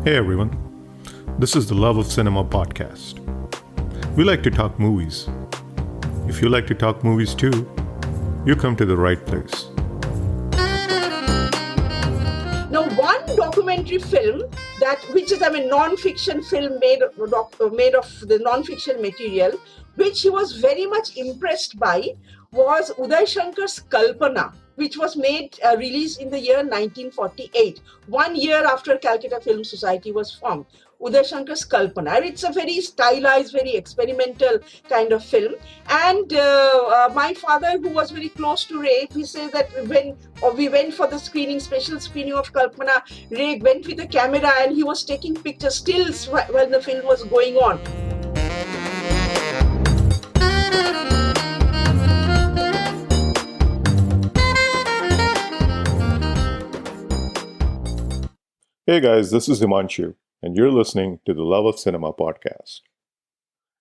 Hey everyone, this is the Love of Cinema podcast. We like to talk movies. If you like to talk movies too, you come to the right place. Now, one documentary film which is non-fiction film made of the non-fiction material, which he was very much impressed by, was Uday Shankar's Kalpana, which was released in the year 1948, 1 year after Calcutta Film Society was formed. Uday Shankar's Kalpana. It's a very stylized, very experimental kind of film. And my father, who was very close to Ray, he says that when we went for the special screening of Kalpana, Ray went with a camera and he was taking pictures still while the film was going on. Hey guys, this is Himanshu, and you're listening to the Love of Cinema podcast.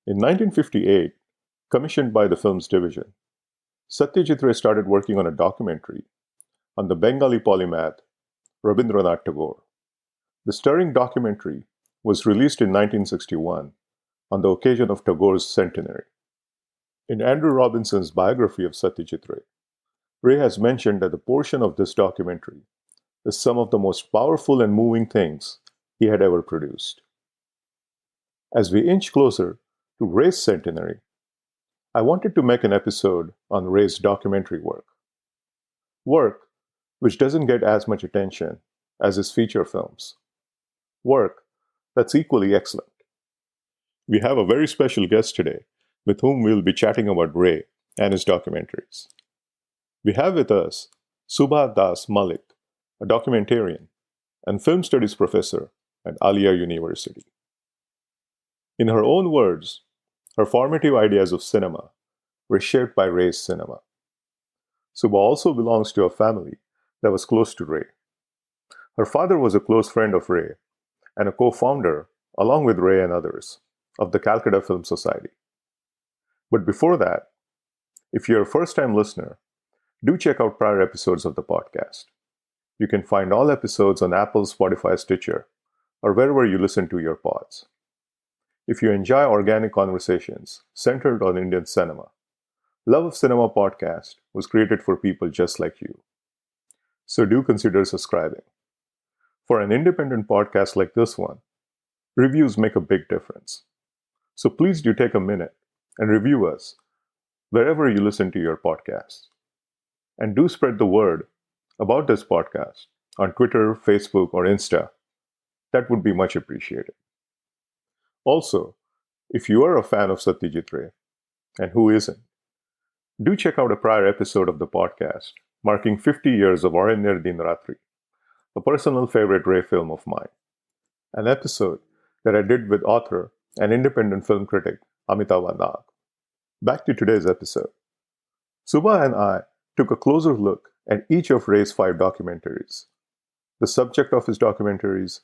In 1958, commissioned by the Films Division, Satyajit Ray started working on a documentary on the Bengali polymath Rabindranath Tagore. The stirring documentary was released in 1961 on the occasion of Tagore's centenary. In Andrew Robinson's biography of Satyajit Ray, Ray has mentioned that the portion of this documentary is some of the most powerful and moving things he had ever produced. As we inch closer to Ray's centenary, I wanted to make an episode on Ray's documentary work. Work which doesn't get as much attention as his feature films. Work that's equally excellent. We have a very special guest today with whom we'll be chatting about Ray and his documentaries. We have with us Subha Das Mollick, a documentarian and film studies professor at Aliah University. In her own words, her formative ideas of cinema were shaped by Ray's cinema. Subha also belongs to a family that was close to Ray. Her father was a close friend of Ray and a co-founder, along with Ray and others, of the Calcutta Film Society. But before that, if you're a first-time listener, do check out prior episodes of the podcast. You can find all episodes on Apple, Spotify, Stitcher, or wherever you listen to your pods. If you enjoy organic conversations centered on Indian cinema, Love of Cinema podcast was created for people just like you. So do consider subscribing. For an independent podcast like this one, reviews make a big difference. So please do take a minute and review us wherever you listen to your podcasts. And do spread the word about this podcast on Twitter, Facebook, or Insta. That would be much appreciated. Also, if you are a fan of Satyajit Ray, and who isn't, do check out a prior episode of the podcast marking 50 years of Aranyar Din Ratri, a personal favorite Ray film of mine. An episode that I did with author and independent film critic Amitava Nag. Back to today's episode. Subha and I took a closer look at each of Ray's 5 documentaries, the subject of his documentaries,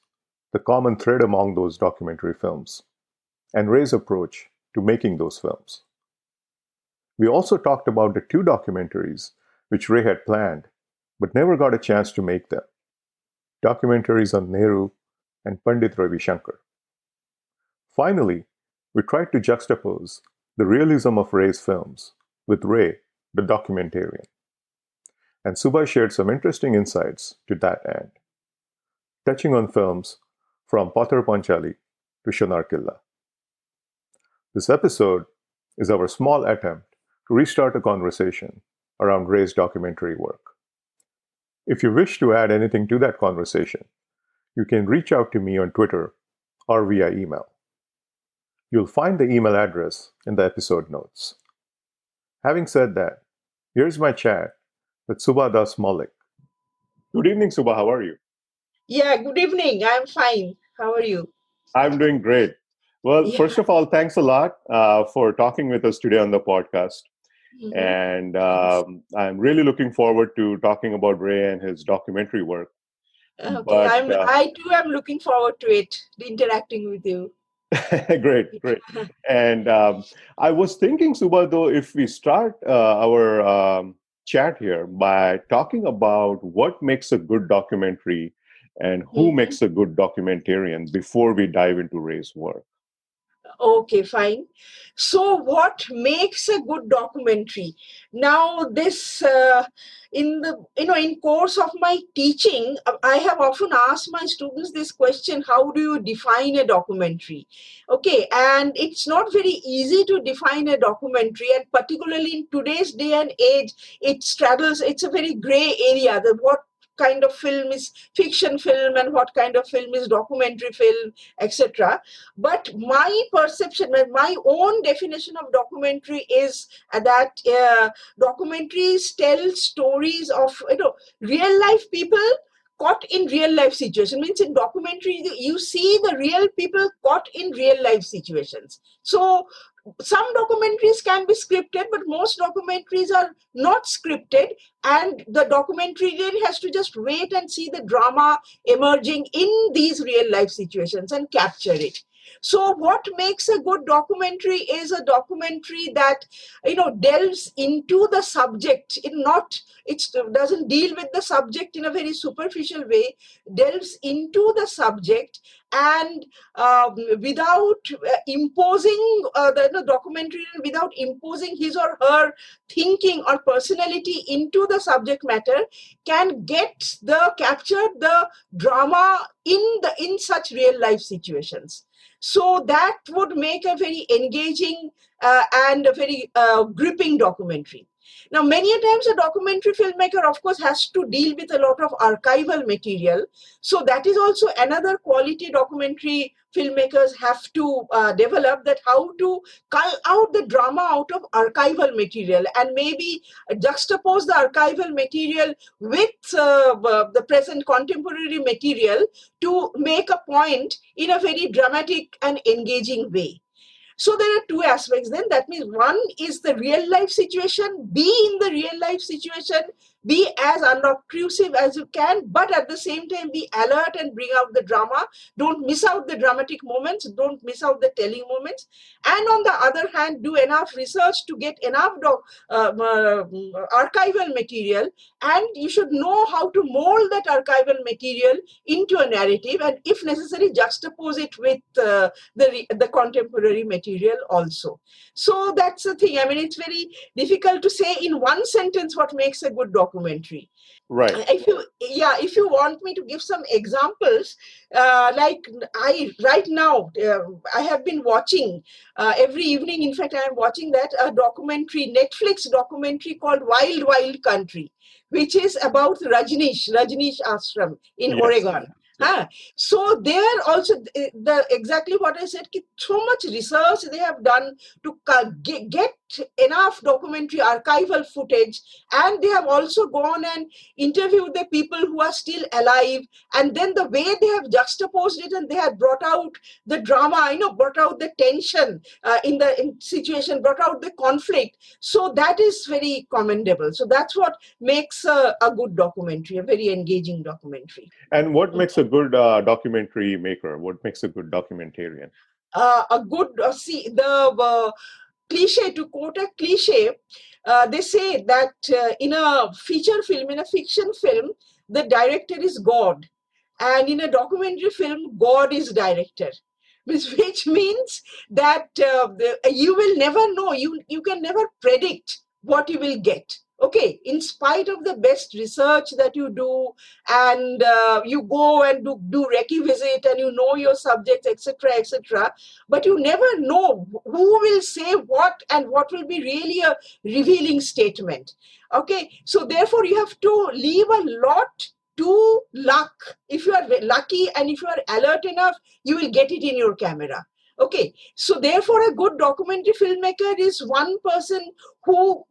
the common thread among those documentary films, and Ray's approach to making those films. We also talked about the 2 documentaries which Ray had planned but never got a chance to make them, documentaries on Nehru and Pandit Ravi Shankar. Finally, we tried to juxtapose the realism of Ray's films with Ray, the documentarian. And Subha shared some interesting insights to that end, touching on films from Pathar Panchali to Shonar Killa. This episode is our small attempt to restart a conversation around Ray's documentary work. If you wish to add anything to that conversation, you can reach out to me on Twitter or via email. You'll find the email address in the episode notes. Having said that, here's my chat with Subha Das Mollick. Good evening, Subha. How are you? Yeah, good evening. I'm fine. How are you? I'm doing great. Well, First of all, thanks a lot for talking with us today on the podcast. Mm-hmm. And I'm really looking forward to talking about Ray and his documentary work. Okay, but, I too am looking forward to it, interacting with you. Great. And I was thinking, Subha, though, if we start our chat here by talking about what makes a good documentary and who makes a good documentarian before we dive into Ray's work. Okay, fine. So, what makes a good documentary? Now, this in the in course of my teaching, I have often asked my students this question: how do you define a documentary? Okay, and it's not very easy to define a documentary, and particularly in today's day and age, it straddles. It's a very gray area. What kind of film is fiction film and what kind of film is documentary film, etc. But my perception, my own definition of documentary is that documentaries tell stories of real life people caught in real life situation. Means in documentary you see the real people caught in real life situations. So some documentaries can be scripted, but most documentaries are not scripted, and the documentarian has to just wait and see the drama emerging in these real life situations and capture it. So what makes a good documentary is a documentary that delves into the subject, it doesn't deal with the subject in a very superficial way, delves into the subject, and without imposing the documentary, without imposing his or her thinking or personality into the subject matter, can capture the drama in such real life situations. So that would make a very engaging and a very gripping documentary. Now, many a times a documentary filmmaker, of course, has to deal with a lot of archival material. So that is also another quality documentary filmmakers have to develop, that how to cull out the drama out of archival material and maybe juxtapose the archival material with the present contemporary material to make a point in a very dramatic and engaging way. So there are two aspects then. That means one is the real life situation, be in the real life situation, be as unobtrusive as you can, but at the same time be alert and bring out the drama. Don't miss out the dramatic moments, don't miss out the telling moments. And on the other hand, do enough research to get enough archival material, and you should know how to mold that archival material into a narrative, and if necessary juxtapose it with the contemporary material also. So that's the thing. I mean, it's very difficult to say in one sentence what makes a good documentary. Right. If you want me to give some examples, like right now, I have been watching every evening. In fact, I am watching that Netflix documentary called Wild Wild Country, which is about Rajneesh Ashram in Oregon. So there also exactly what I said, so much research they have done to get enough documentary archival footage, and they have also gone and interviewed the people who are still alive, and then the way they have juxtaposed it, and they have brought out the drama, brought out the tension in situation, brought out the conflict. So that is very commendable. So that's what makes a good documentary, a very engaging documentary. And what makes a good documentary maker? What makes a good documentarian? Cliche, to quote a cliche, they say that in a feature film, in a fiction film, the director is God, and in a documentary film, God is director. Which means that you will never know, you can never predict what you will get. Okay, in spite of the best research that you do, and you go and do recce visit, and you know your subjects, etc., but you never know who will say what and what will be really a revealing statement. Okay, so therefore you have to leave a lot to luck. If you are lucky and if you are alert enough, you will get it in your camera. Okay, so therefore a good documentary filmmaker is one person who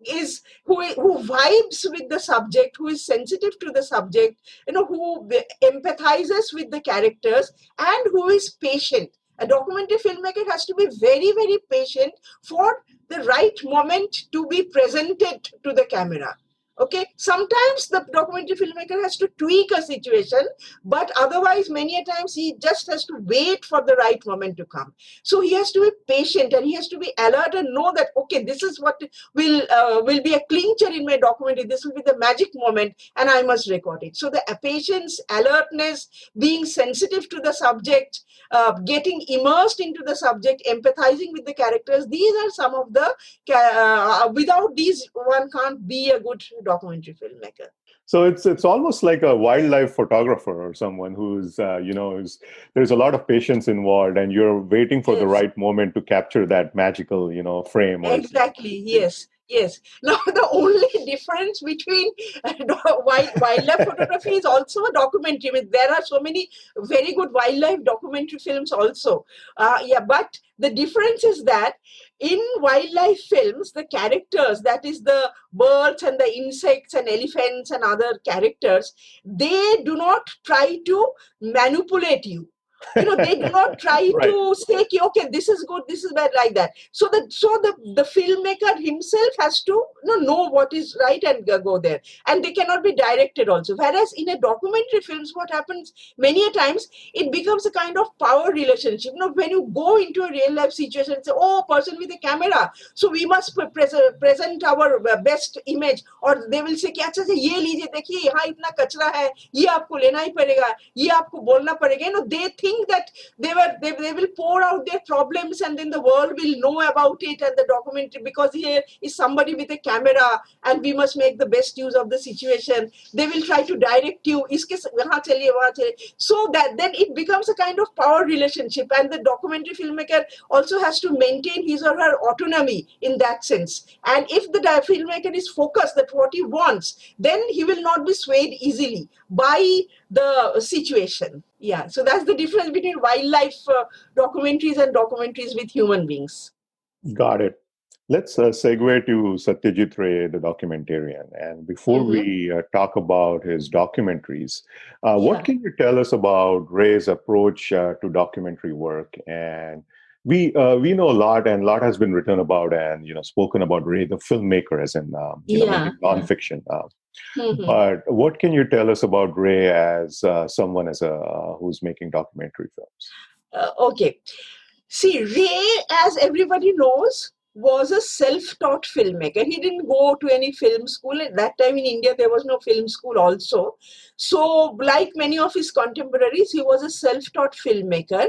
vibes with the subject, who is sensitive to the subject, who empathizes with the characters, and who is patient. A documentary filmmaker has to be very, very patient for the right moment to be presented to the camera. Okay, sometimes the documentary filmmaker has to tweak a situation, but otherwise, many a times he just has to wait for the right moment to come. So he has to be patient and he has to be alert and know that, okay, this is what will be a clincher in my documentary. This will be the magic moment, and I must record it. So the patience, alertness, being sensitive to the subject, getting immersed into the subject, empathizing with the characters. These are some of the without these, one can't be a good documentary filmmaker. So it's almost like a wildlife photographer or someone who's there's a lot of patience involved, and you're waiting for the Yes. right moment to capture that magical frame. Or Exactly. Yes. Yes. Now, the only difference between wildlife photography is also a documentary. I mean, there are so many very good wildlife documentary films also. But the difference is that in wildlife films, the characters, that is the birds and the insects and elephants and other characters, they do not try to manipulate you. They do not try Right. to say, okay, this is good, this is bad, like that. So the filmmaker himself has to know what is right and go there. And they cannot be directed also. Whereas in a documentary films, what happens many a times, it becomes a kind of power relationship. When you go into a real life situation and say, oh, person with a camera, so we must present our best image. Or they will say, अच्छा से ये लीजिए, देखिए यहाँ इतना कचरा है, ये आपको लेना ही पड़ेगा, ये आपको बोलना पड़ेगा. They think that they will pour out their problems and then the world will know about it and the documentary, because here is somebody with a camera and we must make the best use of the situation. They will try to direct you, iske wahan chaliye, wahan chaliye. So that then it becomes a kind of power relationship, and the documentary filmmaker also has to maintain his or her autonomy in that sense. And if the filmmaker is focused that what he wants, then he will not be swayed easily by the situation. Yeah, so that's the difference between wildlife documentaries and documentaries with human beings. Got it. Let's segue to Satyajit Ray, the documentarian. And before we talk about his documentaries, what can you tell us about Ray's approach to documentary work? And we know a lot, and a lot has been written about and spoken about Ray, the filmmaker, as in making nonfiction. But what can you tell us about Ray as someone who's making documentary films? Okay. See, Ray, as everybody knows, was a self-taught filmmaker. He didn't go to any film school. At that time in India, there was no film school also. So, like many of his contemporaries, he was a self-taught filmmaker.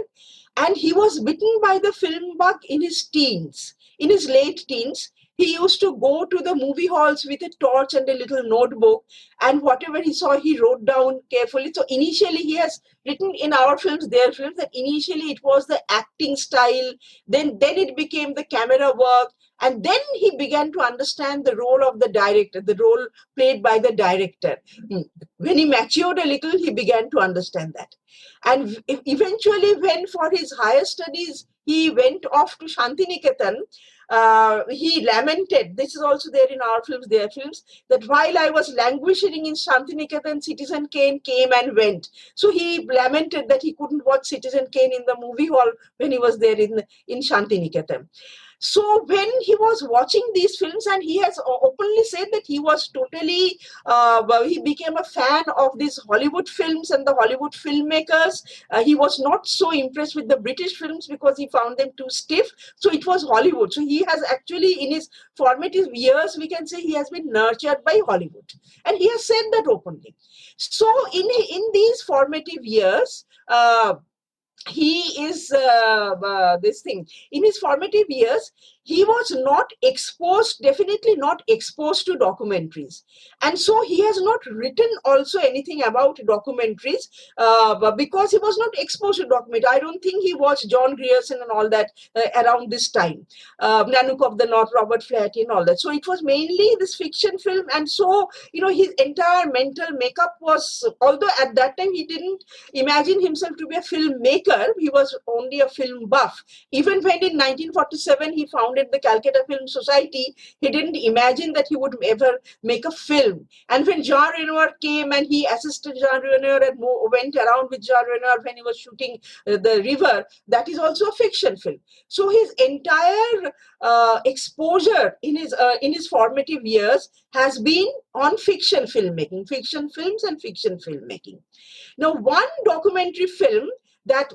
And he was bitten by the film bug in his teens, in his late teens. He used to go to the movie halls with a torch and a little notebook, and whatever he saw, he wrote down carefully. So initially, he has written in our films, their films, that initially it was the acting style, then it became the camera work, and then he began to understand the role of the director, the role played by the director. When he matured a little, he began to understand that. And eventually, when for his higher studies, he went off to Shantiniketan, he lamented, this is also there in our films, their films, that while I was languishing in Shantiniketan, Citizen Kane came and went. So he lamented that he couldn't watch Citizen Kane in the movie hall when he was there in Shantiniketan. So when he was watching these films, and he has openly said that he was totally, he became a fan of these Hollywood films and the Hollywood filmmakers. He was not so impressed with the British films because he found them too stiff. So it was Hollywood. So he has actually, in his formative years, we can say he has been nurtured by Hollywood. And he has said that openly. So in these formative years, he is this thing. In his formative years, he was not exposed, definitely not exposed to documentaries. And so he has not written also anything about documentaries because he was not exposed to documentary. I don't think he watched John Grierson and all that around this time. Nanook of the North, Robert Flaherty and all that. So it was mainly this fiction film. And so, his entire mental makeup was, although at that time he didn't imagine himself to be a filmmaker, he was only a film buff. Even when in 1947 he founded founded the Calcutta Film Society, he didn't imagine that he would ever make a film. And when Jean Renoir came and he assisted Jean Renoir and went around with Jean Renoir when he was shooting The River, that is also a fiction film. So his entire exposure in his formative years has been on fiction filmmaking, fiction films and fiction filmmaking. Now, one documentary film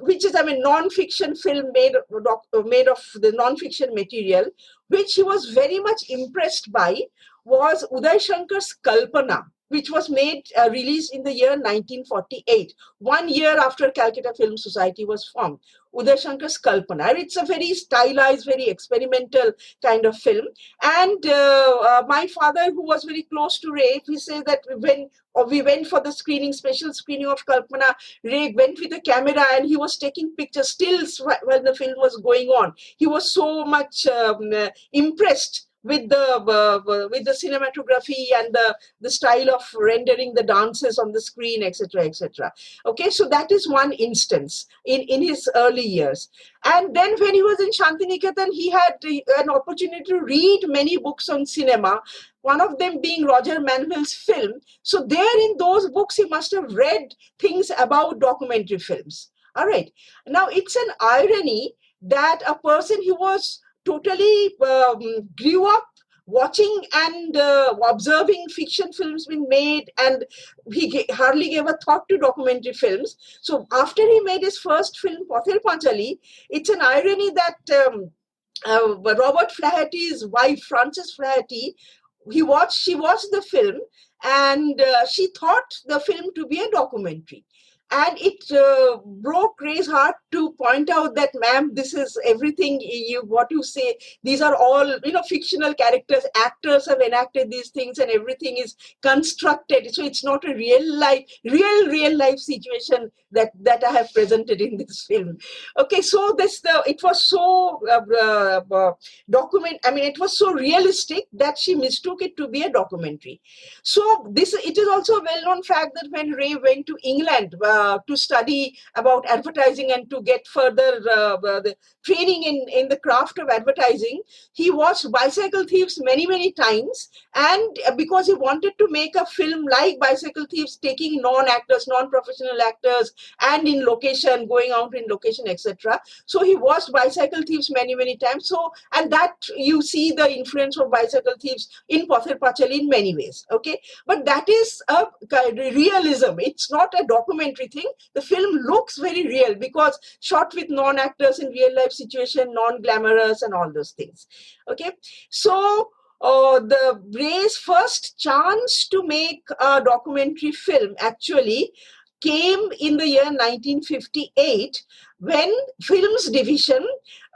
which is non-fiction film made of the non-fiction material, which he was very much impressed by, was Uday Shankar's Kalpana, which was released in the year 1948, 1 year after Calcutta Film Society was formed. Uday Shankar's Kalpana. It's a very stylized, very experimental kind of film. And my father, who was very close to Ray, he said that when we went for the special screening of Kalpana, Ray went with a camera and he was taking pictures stills while the film was going on. He was so much impressed with the cinematography and the style of rendering the dances on the screen, etc., etc. Okay, so that is one instance in his early years. And then when he was in Shantiniketan, he had an opportunity to read many books on cinema, one of them being Roger Manville's film. So there in those books, he must have read things about documentary films. All right. Now, it's an irony that a person who was totally grew up watching and observing fiction films being made, and he hardly gave a thought to documentary films. So after he made his first film, Pather Panchali, it's an irony that Robert Flaherty's wife, Frances Flaherty, she watched the film and she thought the film to be a documentary. And it broke Ray's heart to point out that, ma'am, this is everything what you say. These are all, fictional characters. Actors have enacted these things and everything is constructed. So it's not a real life situation that I have presented in this film. Okay, so it was so it was so realistic that she mistook it to be a documentary. So it is also a well-known fact that when Ray went to England to study about advertising and to get further the training in the craft of advertising, he watched Bicycle Thieves many times, and because he wanted to make a film like Bicycle Thieves, taking non-actors, non-professional actors, and in location, going out in location, etc. So he watched Bicycle Thieves many times. So, and that you see the influence of Bicycle Thieves in Pather Panchali in many ways. Okay, but that is a realism. It's not a documentary thing. The film looks very real because shot with non-actors in real life situation, non-glamorous and all those things. Okay, so the Ray's first chance to make a documentary film actually came in the year 1958 when Films Division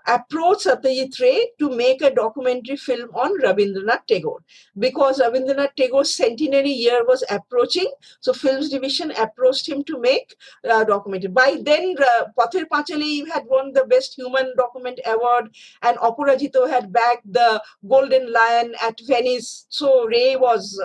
approached Satyajit Ray to make a documentary film on Rabindranath Tagore, because Rabindranath Tagore's centenary year was approaching. So Films Division approached him to make a documentary. By then, Pather Panchali had won the Best Human Document Award, and Aparajito had bagged the Golden Lion at Venice. So Ray was,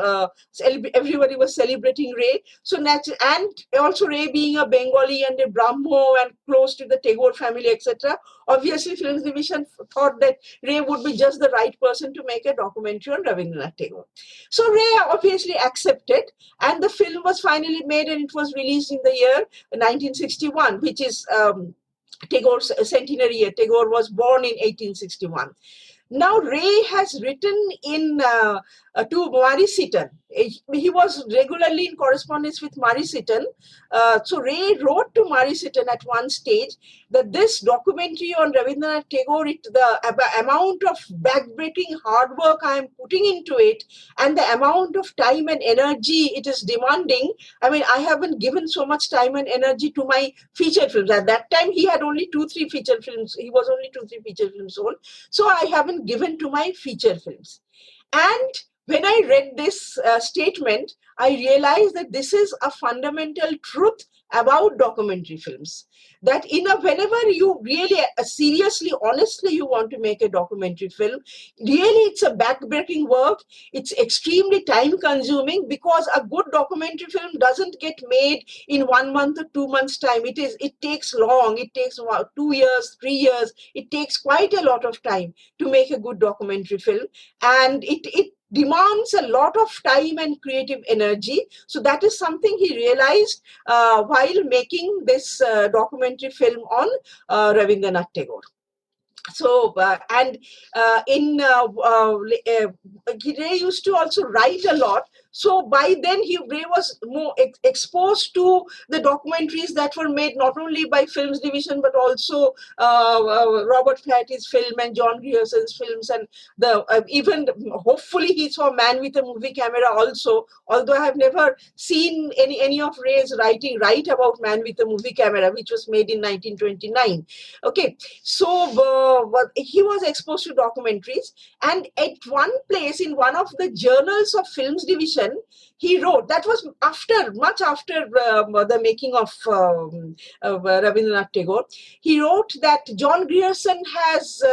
everybody was celebrating Ray. So and also Ray being a Bengali and a Brahmo and close to the Tagore family, etc. Obviously, Films Division thought that Ray would be just the right person to make a documentary on Rabindranath Tagore. So Ray obviously accepted, and the film was finally made, and it was released in the year 1961, which is Tagore's centenary year. Tagore was born in 1861. Now, Ray has written to Mari Seaton. He was regularly in correspondence with Mari Seaton. So Ray wrote to Mari Seaton at one stage that this documentary on Rabindranath Tagore, the amount of backbreaking hard work I am putting into it and the amount of time and energy it is demanding, I haven't given so much time and energy to my feature films. At that time, he had only 2-3 feature films. He was only 2-3 feature films old. So I haven't given to my feature films. And when I read this statement, I realized that this is a fundamental truth about documentary films. That whenever you really seriously, honestly, you want to make a documentary film, really it's a backbreaking work. It's extremely time consuming, because a good documentary film doesn't get made in 1 month or 2 months time. It takes long. It takes 2 years, 3 years. It takes quite a lot of time to make a good documentary film, and it demands a lot of time and creative energy. So that is something he realized while making this documentary film on Rabindranath Tagore. So and in Ray used to also write a lot. So by then Ray was more exposed to the documentaries that were made not only by Films Division but also Robert Flaherty's film and John Grierson's films, and the even hopefully he saw Man with a Movie Camera also. Although I have never seen any of Ray's write about Man with a Movie Camera, which was made in 1929. Okay, so he was exposed to documentaries, and at one place in one of the journals of Films Division, he wrote, that was much after the making of Rabindranath Tagore, he wrote that John Grierson has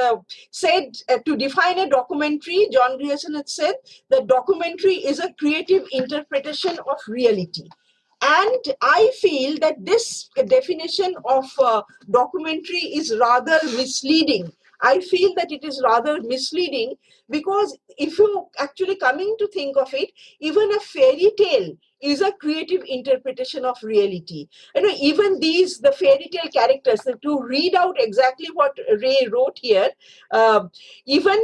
said, to define a documentary, John Grierson had said that documentary is a creative interpretation of reality. And I feel that this definition of documentary is rather misleading. I feel that it is rather misleading, because if you actually coming to think of it, even a fairy tale is a creative interpretation of reality. Even the fairy tale characters, to read out exactly what Ray wrote here, even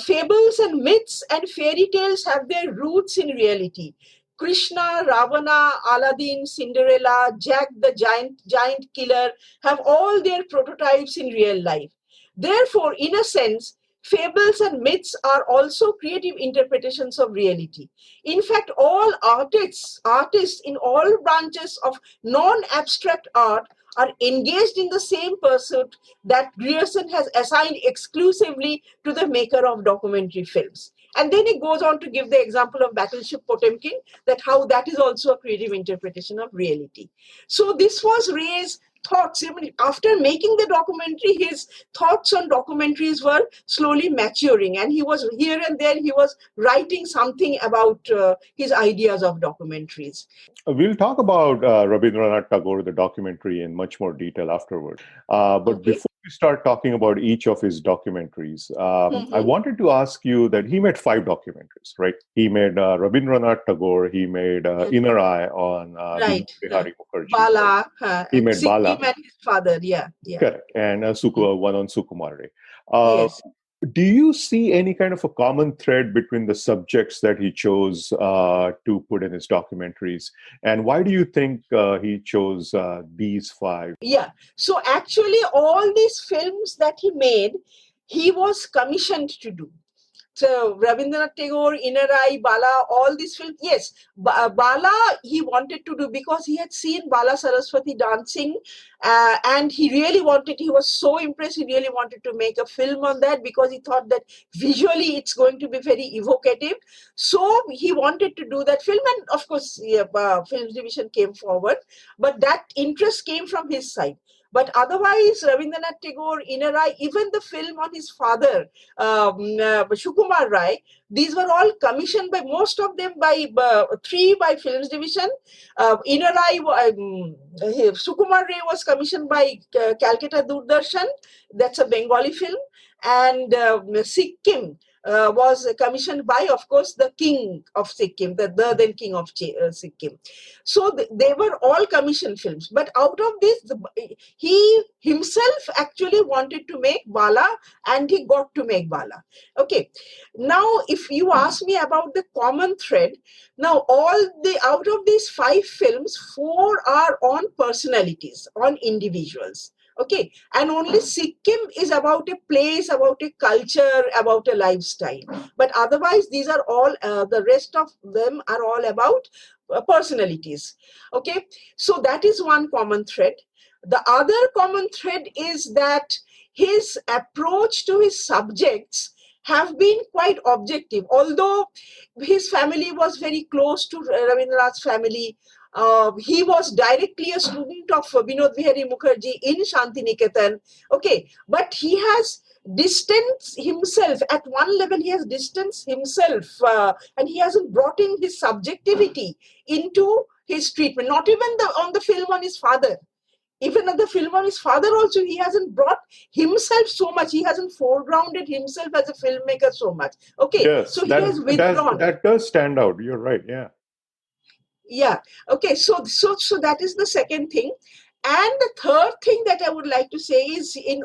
fables and myths and fairy tales have their roots in reality. Krishna, Ravana, Aladdin, Cinderella, Jack the giant killer have all their prototypes in real life. Therefore, in a sense, fables and myths are also creative interpretations of reality. In fact, all artists in all branches of non-abstract art are engaged in the same pursuit that Grierson has assigned exclusively to the maker of documentary films. And then he goes on to give the example of Battleship Potemkin, that how that is also a creative interpretation of reality. So this was Ray's thoughts. After making the documentary, his thoughts on documentaries were slowly maturing, and he was here and there, he was writing something about his ideas of documentaries. We'll talk about Rabindranath Tagore, the documentary, in much more detail afterward. But Okay. before we start talking about each of his documentaries, I wanted to ask you that he made 5 documentaries, right? He made Rabindranath Tagore, he made Inner Eye on Right. Binode Behari Mukherjee. Bala, he made Sikkim Bala. and his father, yeah. Correct. And one on Sukumar Ray. Yes. Do you see any kind of a common thread between the subjects that he chose to put in his documentaries? And why do you think he chose these 5? Yeah. So actually, all these films that he made, he was commissioned to do. So Rabindranath Tagore, Inner Eye, Bala, all these films, yes. Bala he wanted to do because he had seen Balasaraswati dancing, and he was so impressed, he really wanted to make a film on that, because he thought that visually it's going to be very evocative. So he wanted to do that film, and of course, Films Division came forward, but that interest came from his side. But otherwise, Rabindranath Tagore, Inner Eye, even the film on his father, Sukumar Ray, these were all commissioned by, most of them by 3 by Films Division. Inner Eye, Sukumar Ray was commissioned by Calcutta Doordarshan, that's a Bengali film, and Sikkim was commissioned by, of course, the king of Sikkim, the then king of Sikkim. So they were all commissioned films. But out of this, he himself actually wanted to make Bala, and he got to make Bala. Okay. Now, if you ask me about the common thread, now out of these 5 films, 4 are on personalities, on individuals. Okay, and only Sikkim is about a place, about a culture, about a lifestyle. But otherwise, these are all, the rest of them are all about personalities. Okay, so that is one common thread. The other common thread is that his approach to his subjects have been quite objective. Although his family was very close to Rabindranath's family, he was directly a student of Binode Behari Mukherjee in Shantiniketan. Okay, but he has distanced himself at one level. He has distanced himself, and he hasn't brought in his subjectivity into his treatment. Not even on the film on his father. Even at the film on his father also, he hasn't brought himself so much. He hasn't foregrounded himself as a filmmaker so much. Okay, Yes, so he has withdrawn. that does stand out. You're right. Yeah. Yeah. Okay. So that is the second thing. And the third thing that I would like to say is in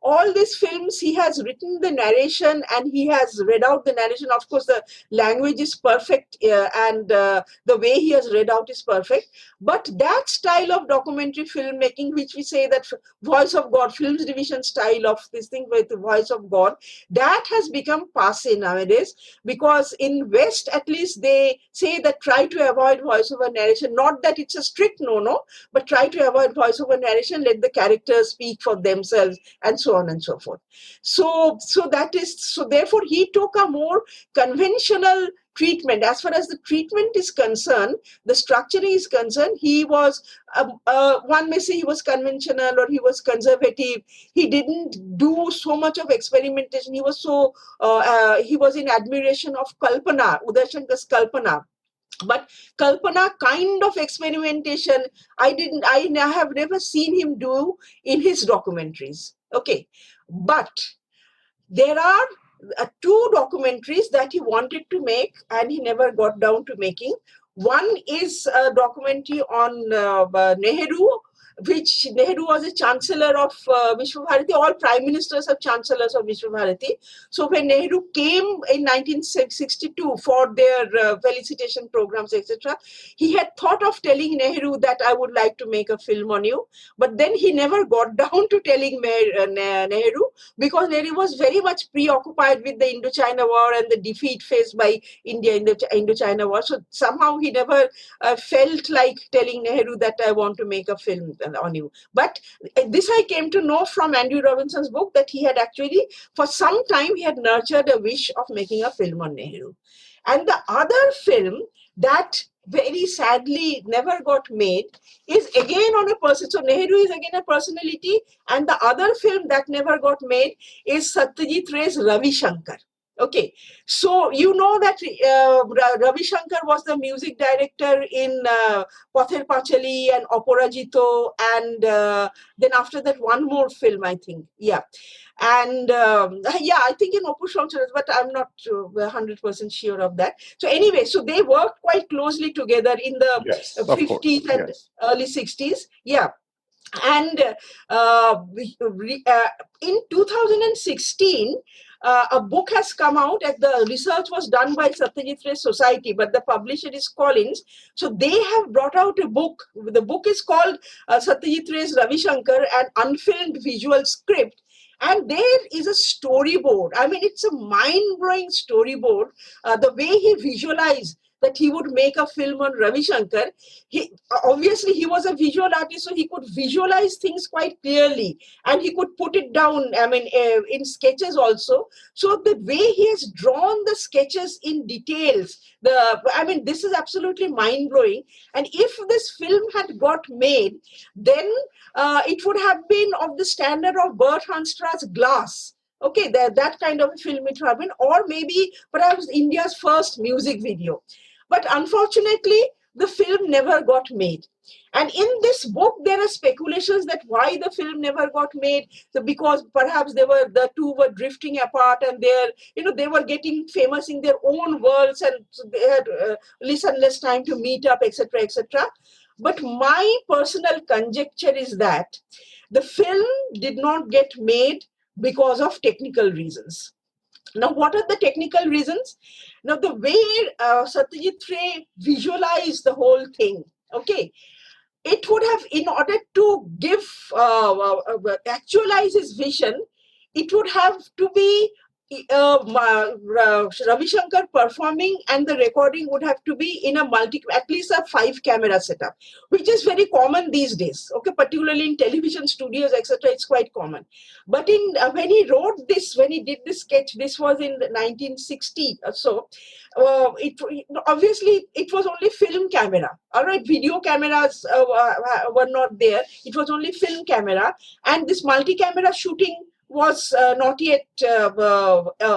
all these films, he has written the narration and he has read out the narration. Of course, the language is perfect and the way he has read out is perfect. But that style of documentary filmmaking, which we say that voice of God, films division style of this thing with the voice of God, that has become passé nowadays, because in West, at least, they say that try to avoid voice over narration. Not that it's a strict no, but try to avoid voice over narration, let the characters speak for themselves, and so on and so forth. So therefore he took a more conventional treatment. As far as the treatment is concerned, the structuring is concerned, he was one may say he was conventional or he was conservative. He didn't do so much of experimentation. He was he was in admiration of Kalpana, Uday Shankar's Kalpana. But Kalpana kind of experimentation, I have never seen him do in his documentaries. Okay, but there are two documentaries that he wanted to make and he never got down to making. One is a documentary on Nehru, which Nehru was a chancellor of Vishwabharati. All prime ministers are chancellors of Vishwabharati. So when Nehru came in 1962 for their felicitation programs, etc., he had thought of telling Nehru that I would like to make a film on you. But then he never got down to telling Nehru, because Nehru was very much preoccupied with the Indochina War and the defeat faced by India in the Indochina War. So somehow he never felt like telling Nehru that I want to make a film on you. But this I came to know from Andrew Robinson's book, that he had actually, for some time, he had nurtured a wish of making a film on Nehru. And the other film that very sadly never got made is again on a person. So Nehru is again a personality, and the other film that never got made is Satyajit Ray's Ravi Shankar. Okay, so you know that Ravi Shankar was the music director in Pather Pachali and Oporajito, and then after that one more film, I think. Yeah. And I think in Opus Ramcharan, but I'm not 100% sure of that. So anyway, so they worked quite closely together in the 50s and early 60s. Yeah. And in 2016, a book has come out, and the research was done by Satyajit Ray Society, but the publisher is Collins. So they have brought out a book. The book is called Satyajit Ray's Ravi Shankar, an unfilmed visual script. And there is a storyboard. I mean, it's a mind-blowing storyboard. The way he visualized that he would make a film on Ravi Shankar. Obviously, he was a visual artist, so he could visualize things quite clearly, and he could put it down, I mean, in sketches also. So the way he has drawn the sketches in details, this is absolutely mind-blowing. And if this film had got made, then it would have been of the standard of Bert Hanstra's Glass. Okay, that kind of a film it would have been, or maybe perhaps India's first music video. But unfortunately, the film never got made. And in this book, there are speculations that why the film never got made. So because perhaps the two were drifting apart, and they were getting famous in their own worlds, and so they had less and less time to meet up, etc., etc. But my personal conjecture is that the film did not get made because of technical reasons. Now, what are the technical reasons? Now, the way Satyajit Ray visualized the whole thing, okay, it would have, in order to give, actualize his vision, it would have to be Ravi Shankar performing and the recording would have to be in at least a 5-camera setup, which is very common these days. Okay, particularly in television studios, etc., it's quite common. But when he wrote this, when he did this sketch, this was in 1960 or so. Obviously it was only film camera. All right, video cameras were not there. It was only film camera, and this multi-camera shooting was not yet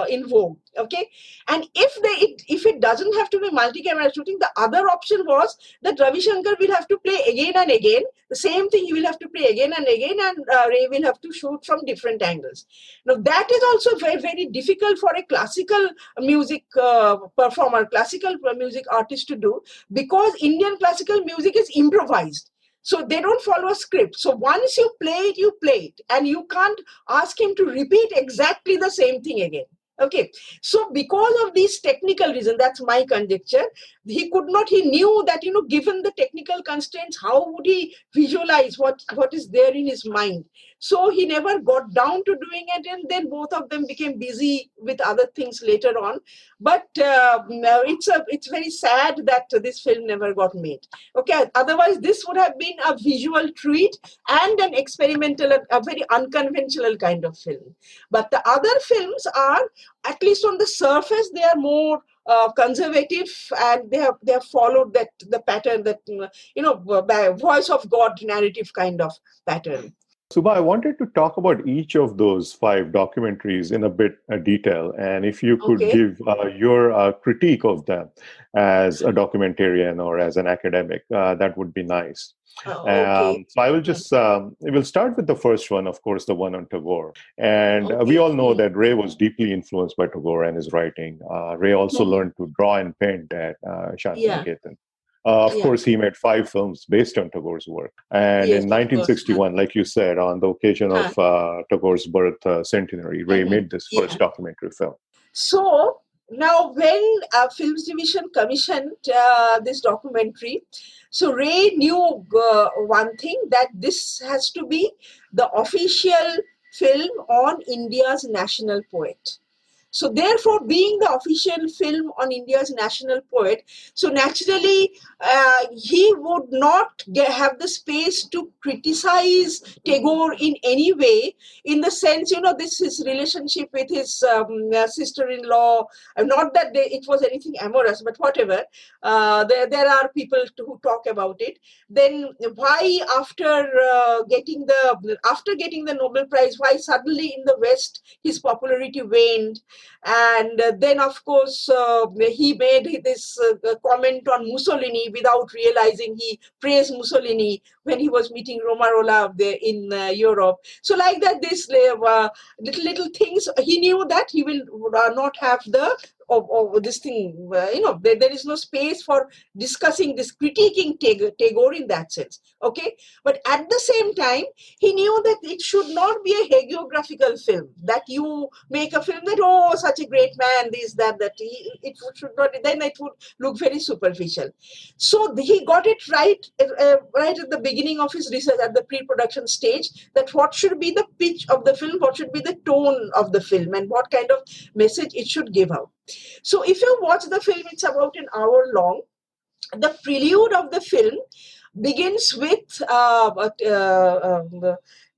in vogue. Okay, and if it doesn't have to be multi-camera shooting, the other option was that Ravi Shankar will have to play again and again the same thing. He will have to play again and again, and Ray will have to shoot from different angles. Now that is also very, very difficult for a classical music performer, classical music artist to do, because Indian classical music is improvised. So they don't follow a script. So once you play it, and you can't ask him to repeat exactly the same thing again. Okay, so because of these technical reasons, that's my conjecture, he knew that, given the technical constraints, how would he visualize what is there in his mind? So he never got down to doing it, and then both of them became busy with other things later on. But it's very sad that this film never got made. Okay, otherwise this would have been a visual treat and an experimental, a very unconventional kind of film. But the other films are, at least on the surface, they are more conservative, and they have followed the pattern that voice of God narrative kind of pattern. Subha, I wanted to talk about each of those 5 documentaries in a bit detail, and if you could give your critique of them as a documentarian or as an academic, that would be nice. So I will just, we'll start with the first one, of course, the one on Tagore. And we all know that Ray was deeply influenced by Tagore and his writing. Ray also learned to draw and paint at Shantiniketan. Of course, he made 5 films based on Tagore's work. And in 1961, like you said, on the occasion of Tagore's birth centenary, Ray made this first documentary film. So now when Films Division commissioned this documentary, so Ray knew one thing, that this has to be the official film on India's national poet. So therefore, being the official film on India's national poet, so naturally he would not have the space to criticize Tagore in any way, in the sense, this his relationship with his sister-in-law, not that it was anything amorous, but whatever. There are people who talk about it. Then why after getting the Nobel Prize, why suddenly in the West his popularity waned? And then, of course, he made this comment on Mussolini without realizing he praised Mussolini when he was meeting Romarola in Europe. So like that, this little things, he knew that he will not have the this thing, there is no space for discussing this, critiquing Tagore in that sense. Okay, but at the same time, he knew that it should not be a hagiographical film, that you make a film that, such a great man, this, that, it should not, then it would look very superficial. So he got it right at the beginning of his research, at the pre-production stage, that what should be the pitch of the film, what should be the tone of the film, and what kind of message it should give out. So if you watch the film, it's about an hour long. The prelude of the film begins with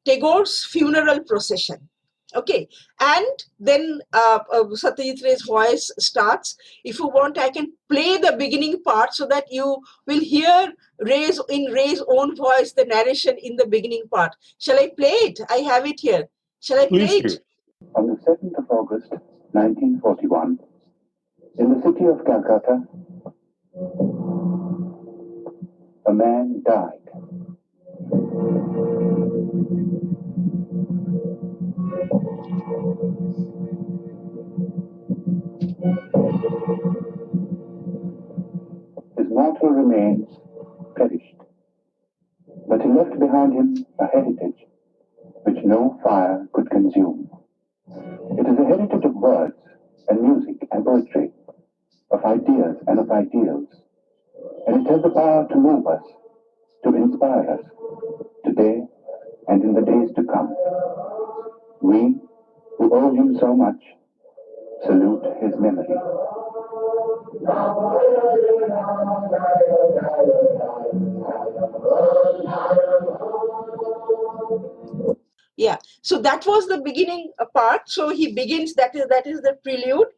Tagore's funeral procession. Okay, and then Satyajit Ray's voice starts. If you want, I can play the beginning part so that you will hear Ray's own voice, the narration in the beginning part. Shall I play it? I have it here. Shall I play Please it? On the 7th of August, 1941, in the city of Kolkata, a man died. His mortal remains perished, but he left behind him a heritage which no fire could consume. It is a heritage of words and music and poetry, of ideas and of ideals, and it has the power to move us, to inspire us, today and in the days to come. We, who owe him so much, salute his memory. Yeah, so that was the beginning part. So he begins, that is the prelude,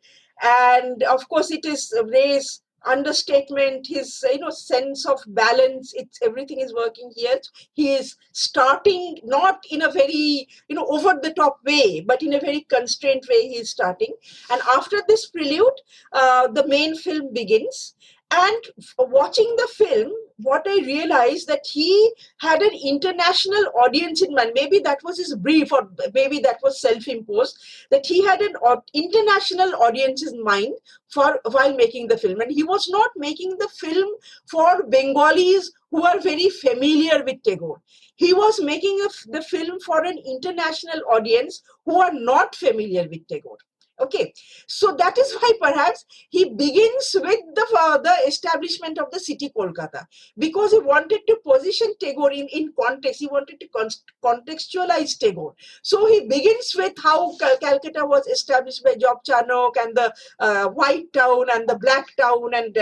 and of course it is Ray's understatement, his sense of balance. It's everything is working here. He is starting not in a very over the top way, but in a very constrained way. He is starting, and after this prelude, the main film begins. And watching the film, what I realized that he had an international audience in mind. Maybe that was his brief, or maybe that was self-imposed, that he had an international audience in mind for while making the film. And he was not making the film for Bengalis who are very familiar with Tagore. He was making the film for an international audience who are not familiar with Tagore. Okay, so that is why perhaps he begins with the establishment of the city Kolkata, because he wanted to position Tagore in context. He wanted to contextualize Tagore. So he begins with how Calcutta was established by Job Charnock, and the white town and the black town, and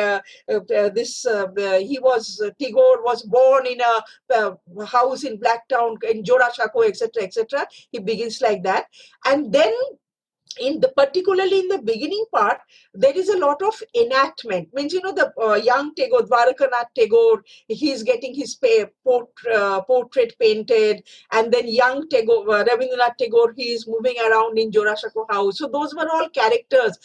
Tagore was born in a house in Black Town in Jorashako, etc., etc. He begins like that, and then particularly in the beginning part, there is a lot of enactment. Means the young Tagore, Bharatanatyam Tagore, he's getting his portrait painted, and then young Tagore, Rabindranath Tagore, he is moving around in Jorashako house. So those were all characters,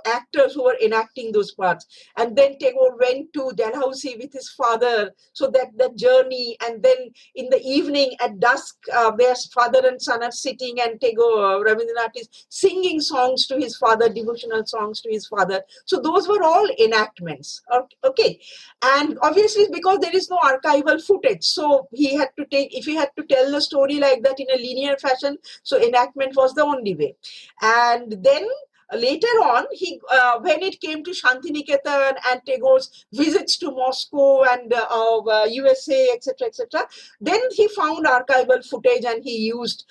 actors who were enacting those parts. And then Tagore went to Dalhousie with his father, so that journey. And then in the evening at dusk, their father and son are sitting, and Tagore, Rabindranath is singing songs to his father, devotional songs to his father. So those were all enactments. Okay, and obviously because there is no archival footage, so he had to if he had to tell the story like that in a linear fashion, so enactment was the only way. And then later on, when it came to Shantiniketan and Tagore's visits to Moscow and USA, etc., etc., then he found archival footage, and he used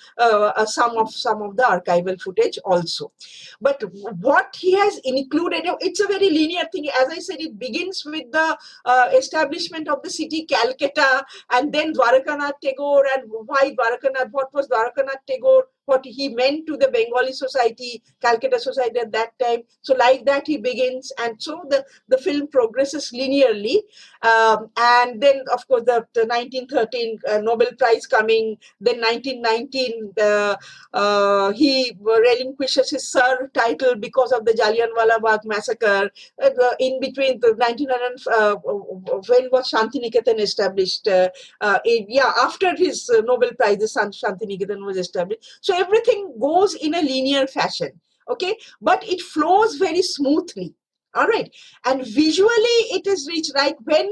some of the archival footage also. But what he has included, it's a very linear thing. As I said, it begins with the establishment of the city Calcutta, and then Dwarakanath Tagore, and why Dwarakanath, what was Dwarakanath Tagore, what he meant to the Bengali society, Calcutta society at that time. So like that he begins, and so the film progresses linearly. And then of course the 1913 Nobel Prize coming, then 1919 he relinquishes his Sir title because of the Jallianwala Bagh massacre. In between the 1900, when was Shantiniketan established? After his Nobel Prize, the Shantiniketan was established. So everything goes in a linear fashion, okay, but it flows very smoothly. All right, and visually it is rich. Like when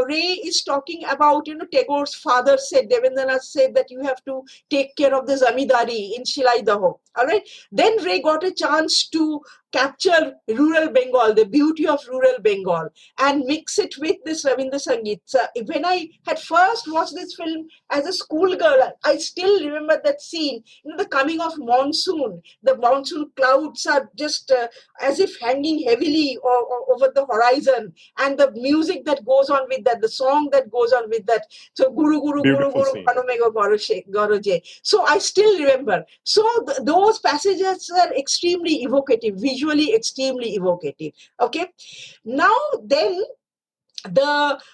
Ray is talking about, Tagore's father said, Devendranath said that you have to take care of the zamindari in Shilai Daho. All right, then Ray got a chance to capture rural Bengal, the beauty of rural Bengal, and mix it with this Ravindra Sangeet. So when I had first watched this film as a schoolgirl, I still remember that scene, the coming of monsoon. The monsoon clouds are just as if hanging heavily over the horizon, and the music that goes on with that, the song that goes on with that. So Guru Guru Beautiful Guru Guru scene. Kanumego Goroje. So I still remember. So those passages are extremely evocative, visually extremely evocative. Okay, now then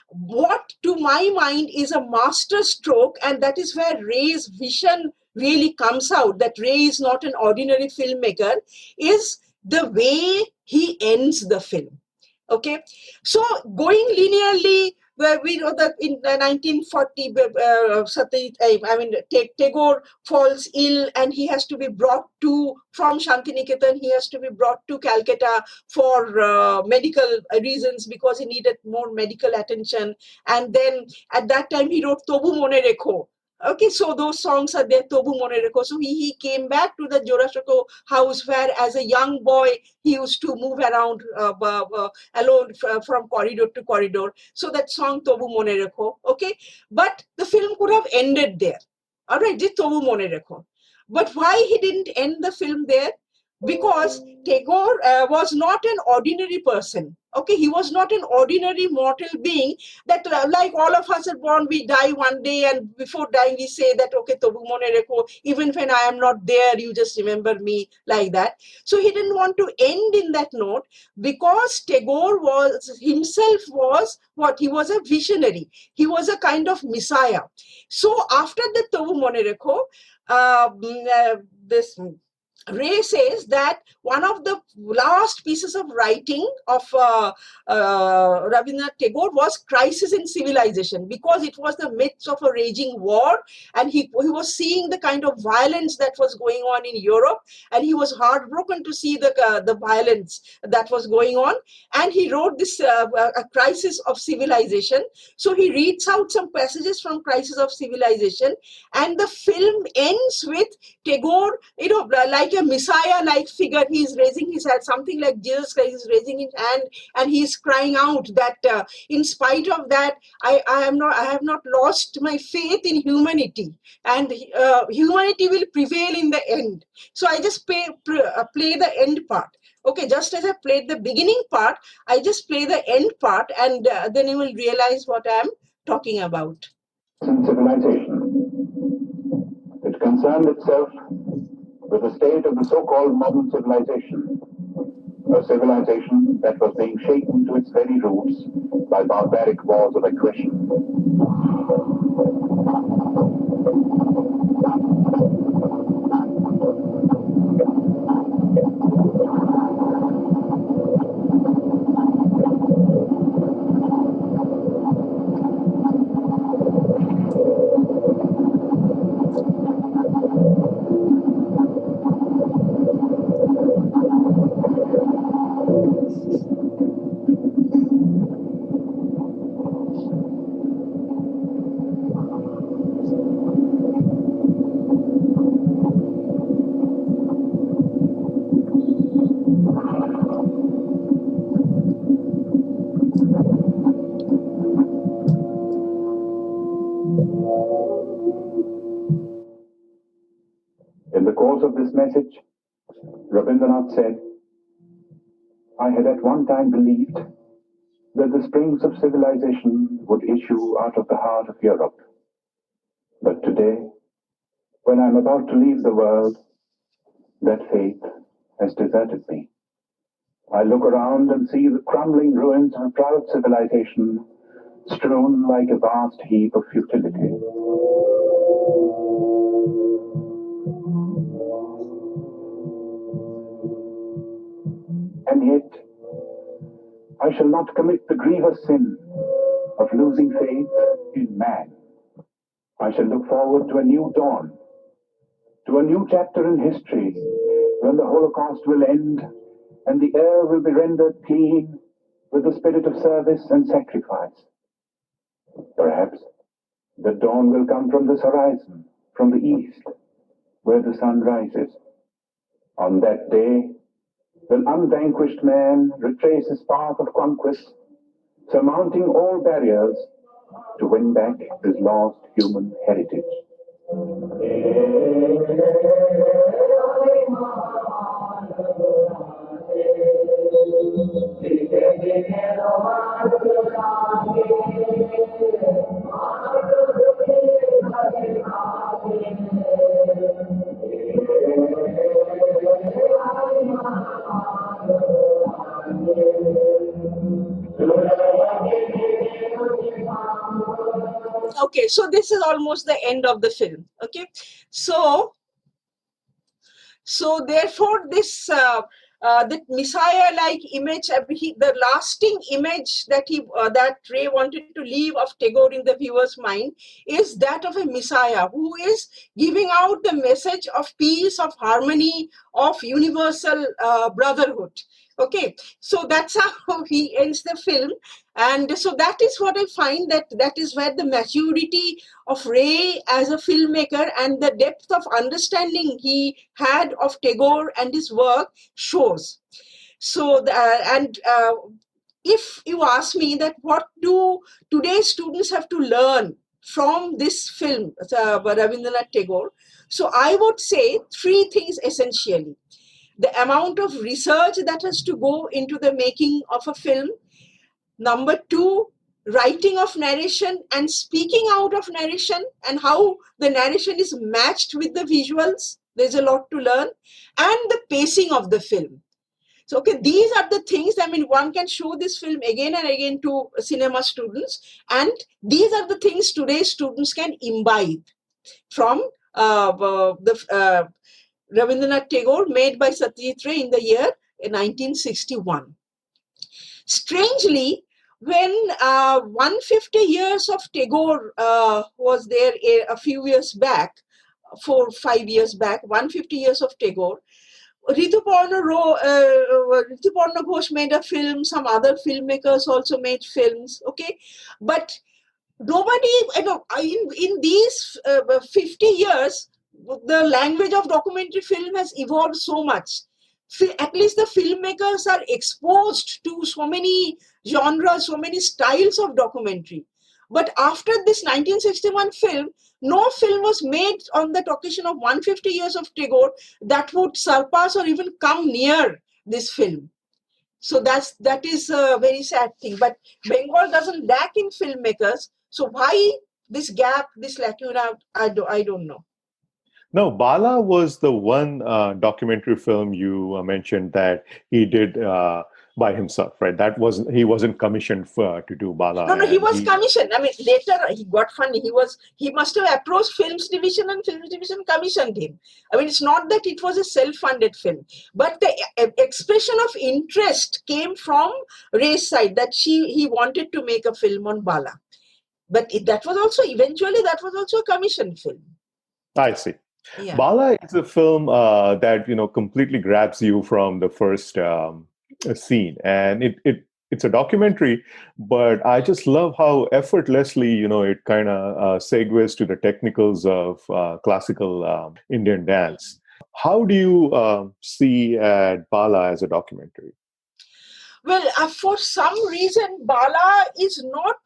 what to my mind is a master stroke, and that is where Ray's vision really comes out, that Ray is not an ordinary filmmaker, is the way he ends the film. Okay, so going linearly, where we know that in 1940, Tagore falls ill, and he has to be brought from Shantiniketan, he has to be brought to Calcutta for medical reasons, because he needed more medical attention. And then at that time he wrote Tobu Mone Rekho. Okay, so those songs are there, Tobu Mone Rekho. So he came back to the Jorashako house, where as a young boy he used to move around alone from corridor to corridor. So that song Tobu Mone Rekho, okay, but the film could have ended there. All right, just Tobu Mone Rekho. But why he didn't end the film there? because Tagore was not an ordinary person. Okay, he was not an ordinary mortal being that, like all of us are born, we die one day, and before dying, we say that, okay, Tobu Mone Reko, even when I am not there, you just remember me, like that. So he didn't want to end in that note, because Tagore was himself was what? He was a visionary. He was a kind of messiah. So after the Tobu Mone Reko, this Ray says that one of the last pieces of writing of Rabindranath Tagore was Crisis in Civilization, because it was the midst of a raging war, and he was seeing the kind of violence that was going on in Europe, and he was heartbroken to see the violence that was going on, and he wrote this a Crisis of Civilization. So he reads out some passages from Crisis of Civilization, and the film ends with Tagore, like a messiah-like figure. He's raising his hand, something like Jesus Christ is raising his hand, and he's crying out that in spite of that, I have not lost my faith in humanity, and humanity will prevail in the end. So I just play the end part. Okay, just as I played the beginning part, I just play the end part, and then you will realize what I'm talking about. Civilization. It concerned itself with the state of the so-called modern civilization, a civilization that was being shaken to its very roots by barbaric wars of aggression. In the course of this message, Rabindranath said, "I had at one time believed that the springs of civilization would issue out of the heart of Europe. But today, when I'm about to leave the world, that faith has deserted me. I look around and see the crumbling ruins of a proud civilization strewn like a vast heap of futility. And yet, I shall not commit the grievous sin of losing faith in man. I shall look forward to a new dawn, to a new chapter in history, when the Holocaust will end and the air will be rendered clean with the spirit of service and sacrifice. Perhaps the dawn will come from this horizon, from the east, where the sun rises. On that day, will unvanquished man retrace his path of conquest, surmounting all barriers to win back his lost human heritage." Okay, so this is almost the end of the film. Okay, so therefore this the messiah-like image, the lasting image that that Ray wanted to leave of Tagore in the viewer's mind is that of a messiah who is giving out the message of peace, of harmony, of universal brotherhood. Okay, so that's how he ends the film, and so that is what I find, that is where the maturity of Ray as a filmmaker and the depth of understanding he had of Tagore and his work shows. So, if you ask me that what do today's students have to learn from this film, Rabindranath Tagore, so I would say three things essentially. the amount of research that has to go into the making of a film. Number two, writing of narration and speaking out of narration, and how the narration is matched with the visuals. There's a lot to learn. And the pacing of the film. So, okay, these are the things, I mean, one can show this film again and again to cinema students. And these are the things today's students can imbibe from the Rabindranath Tagore, made by Satyajit Ray in the year 1961. Strangely, when 150 years of Tagore was there a few years back, 4-5 years back, 150 years of Tagore, Rituparna Ghosh made a film, some other filmmakers also made films, okay? But nobody, in these 50 years, the language of documentary film has evolved so much. At least the filmmakers are exposed to so many genres, so many styles of documentary. But after this 1961 film, no film was made on the occasion of 150 years of Tagore that would surpass or even come near this film. So that is a very sad thing. But Bengal doesn't lack in filmmakers. So why this gap, this lacuna, I don't know. No, Bala was the one documentary film you mentioned that he did by himself, right? He wasn't commissioned to do Bala. No, he was commissioned. I mean, later he got funding. He must have approached Films Division, and Films Division commissioned him. I mean, it's not that it was a self-funded film, but the expression of interest came from Ray's side that he wanted to make a film on Bala. But that was also a commissioned film. I see. Yeah. Bala is a film that completely grabs you from the first scene, and it's a documentary, but I just love how effortlessly it kind of segues to the technicals of classical Indian dance. How do you see Bala as a documentary? Well, for some reason, Bala is not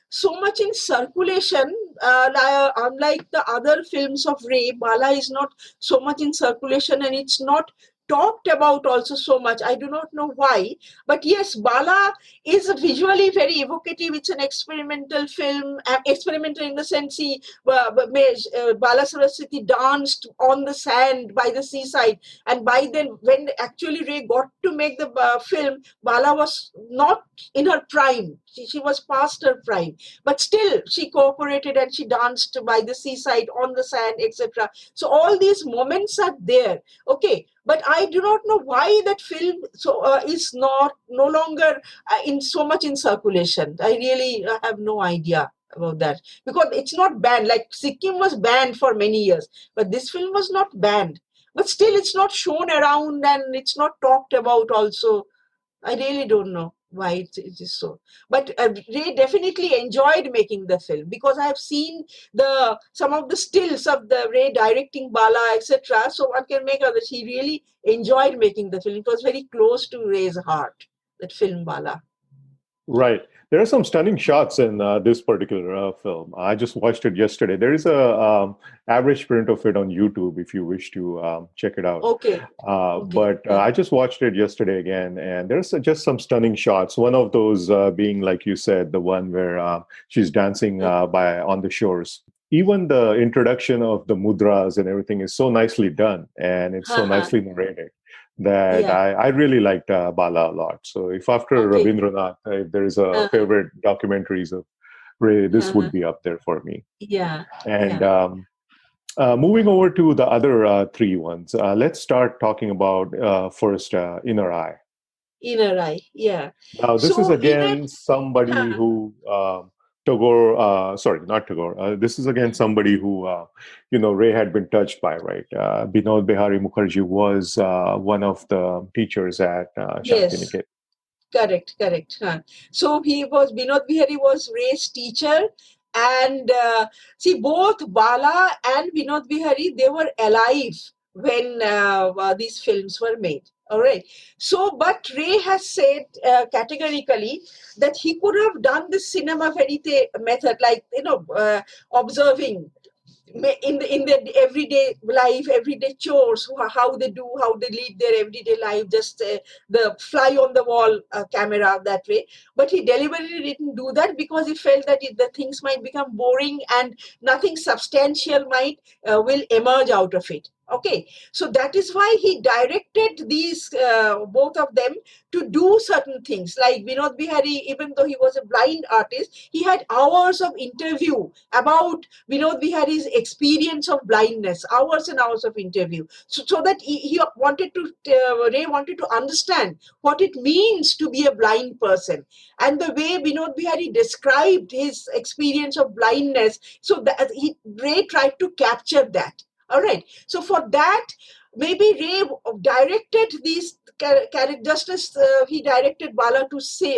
so much in circulation. Unlike the other films of Ray, Bala is not so much in circulation, and it's not talked about also so much. I do not know why, but yes, Bala is visually very evocative. It's an experimental film, experimental in the sense Balasaraswati danced on the sand by the seaside, and by then when actually Ray got to make the film, Bala was not in her prime. She was past her prime, but still she cooperated and she danced by the seaside on the sand, etc. So all these moments are there. Okay, but I do not know why that film is no longer in so much in circulation. I really have no idea about that, because it's not banned. Like Sikkim was banned for many years, but this film was not banned. But still, it's not shown around and it's not talked about also. I really don't know why it is so. But Ray definitely enjoyed making the film, because I have seen some of the stills of the Ray directing Bala, etc. So one can make out that he really enjoyed making the film. It was very close to Ray's heart, that film Bala. Right. There are some stunning shots in this particular film. I just watched it yesterday. There is a average print of it on YouTube if you wish to check it out. Okay. But I just watched it yesterday again, and there's just some stunning shots. One of those being, like you said, the one where she's dancing on the shores. Even the introduction of the mudras and everything is so nicely done, and it's so nicely narrated, that I really liked Bala a lot. So if after Rabindranath, if there is a favorite documentaries of Ray, this would be up there for me. Yeah. And moving over to the other three ones, let's start talking about first Inner Eye. Inner Eye, yeah. Now this is again somebody who Tagore, sorry, not Tagore. This is again somebody who, Ray had been touched by, right? Binode Behari Mukherjee was one of the teachers at Shanti. Correct. So Binode Behari was Ray's teacher. And both Bala and Binode Behari, they were alive when these films were made. All right. So, but Ray has said categorically that he could have done this cinema verite method, like, observing in their everyday life, everyday chores, how they lead their everyday life, just the fly on the wall camera that way. But he deliberately didn't do that because he felt that the things might become boring and nothing substantial might will emerge out of it. Okay, so that is why he directed these both of them to do certain things. Like Binode Behari, even though he was a blind artist, he had hours of interview about Binode Behari's experience of blindness, hours and hours of interview. So that he wanted to, Ray wanted to understand what it means to be a blind person. And the way Binode Behari described his experience of blindness, so that Ray tried to capture that. All right. So for that, maybe Ray directed these characters, just as he directed Bala to say,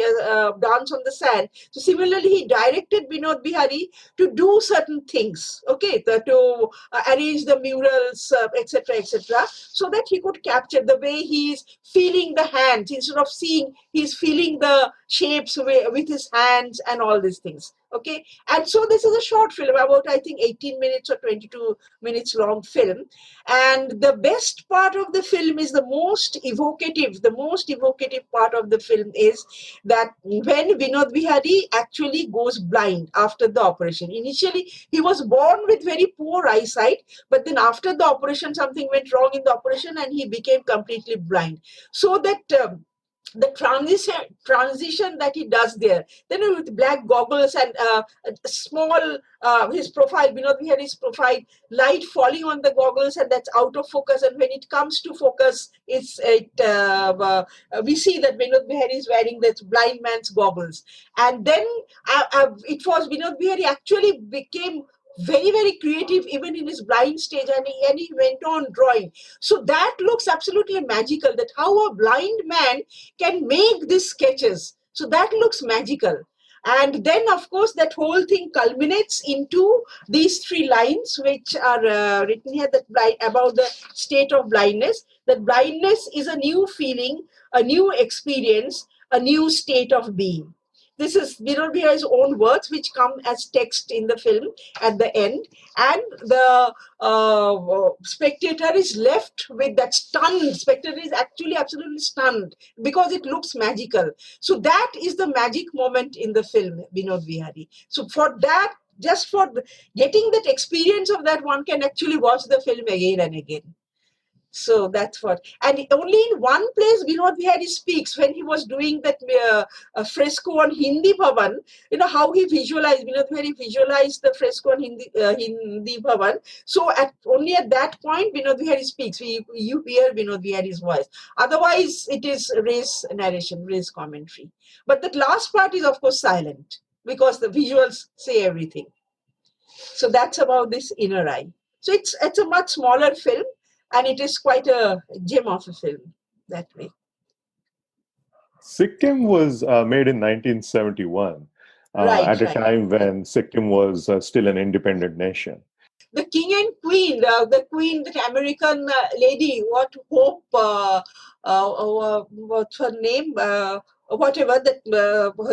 dance on the sand. So similarly, he directed Binode Behari to do certain things, okay, to arrange the murals, etc., etc., so that he could capture the way he is feeling the hands. Instead of seeing, he's feeling the shapes with his hands and all these things. Okay, and so this is a short film, about I think 18 minutes or 22 minutes long film. And the best part of the film is the most evocative part of the film is that when Binode Behari actually goes blind after the operation. Initially, he was born with very poor eyesight, but then after the operation, something went wrong in the operation and he became completely blind. So that the transition that he does there, then with black goggles and a small his profile, Binode Behari's profile, light falling on the goggles, and that's out of focus, and when it comes to focus, we see that Binode Behari is wearing that blind man's goggles. And then it was Binode Behari actually became very, very creative even in his blind stage, and he went on drawing. So that looks absolutely magical, that how a blind man can make these sketches. So that looks magical. And then, of course, that whole thing culminates into these three lines, which are written here, about the state of blindness. That blindness is a new feeling, a new experience, a new state of being. This is Binode Behari's own words, which come as text in the film at the end. And the spectator is left with that stunned. Spectator is actually absolutely stunned because it looks magical. So that is the magic moment in the film, Binode Behari. So for that, just for getting that experience of that, one can actually watch the film again and again. So that's what. And only in one place Binode Behari speaks, when he was doing that fresco on Hindi Bhavan, how he visualized, Binode Behari visualized the fresco on Hindi Bhavan. So only at that point Binode Behari speaks. You hear Binode Behari's voice. Otherwise it is Ray's narration, Ray's commentary. But the last part is of course silent, because the visuals say everything. So that's about this Inner Eye. So it's a much smaller film, and it is quite a gem of a film that way. Sikkim was made in 1971, at a time when Sikkim was still an independent nation. The king and queen, the American lady, what Hope, what's her name? Whatever, that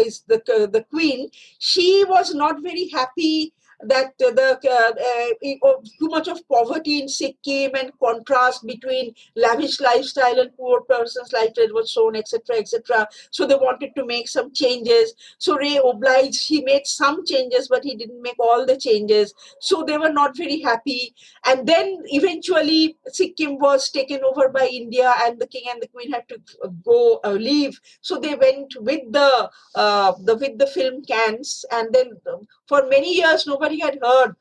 is the queen, she was not very happy that too much of poverty in Sikkim and contrast between lavish lifestyle and poor person's lifestyle was shown, etc., etc. So they wanted to make some changes. So Ray obliged, he made some changes, but he didn't make all the changes. So they were not very happy. And then eventually Sikkim was taken over by India, and the king and the queen had to go leave. So they went with the film cans, and then for many years nobody had heard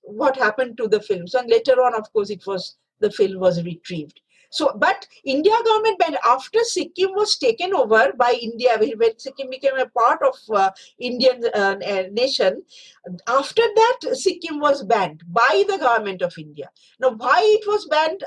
what happened to the films. And later on, of course, the film was retrieved. So, but India government banned after Sikkim was taken over by India, when Sikkim became a part of Indian nation. After that, Sikkim was banned by the government of India. Now, why it was banned,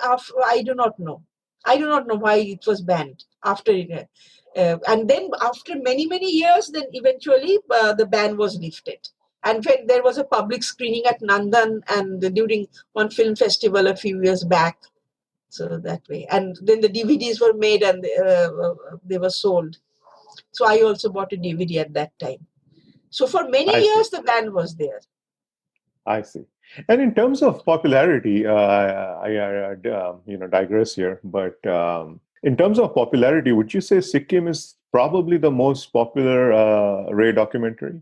I do not know. I do not know why it was banned after it. And then after many, many years, then eventually the ban was lifted. And when there was a public screening at Nandan and during one film festival a few years back. So that way. And then the DVDs were made and they were sold. So I also bought a DVD at that time. So for many years, the ban was there. I see. And in terms of popularity, digress here, but in terms of popularity, would you say Sikkim is probably the most popular Ray documentary?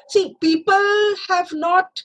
See, people have not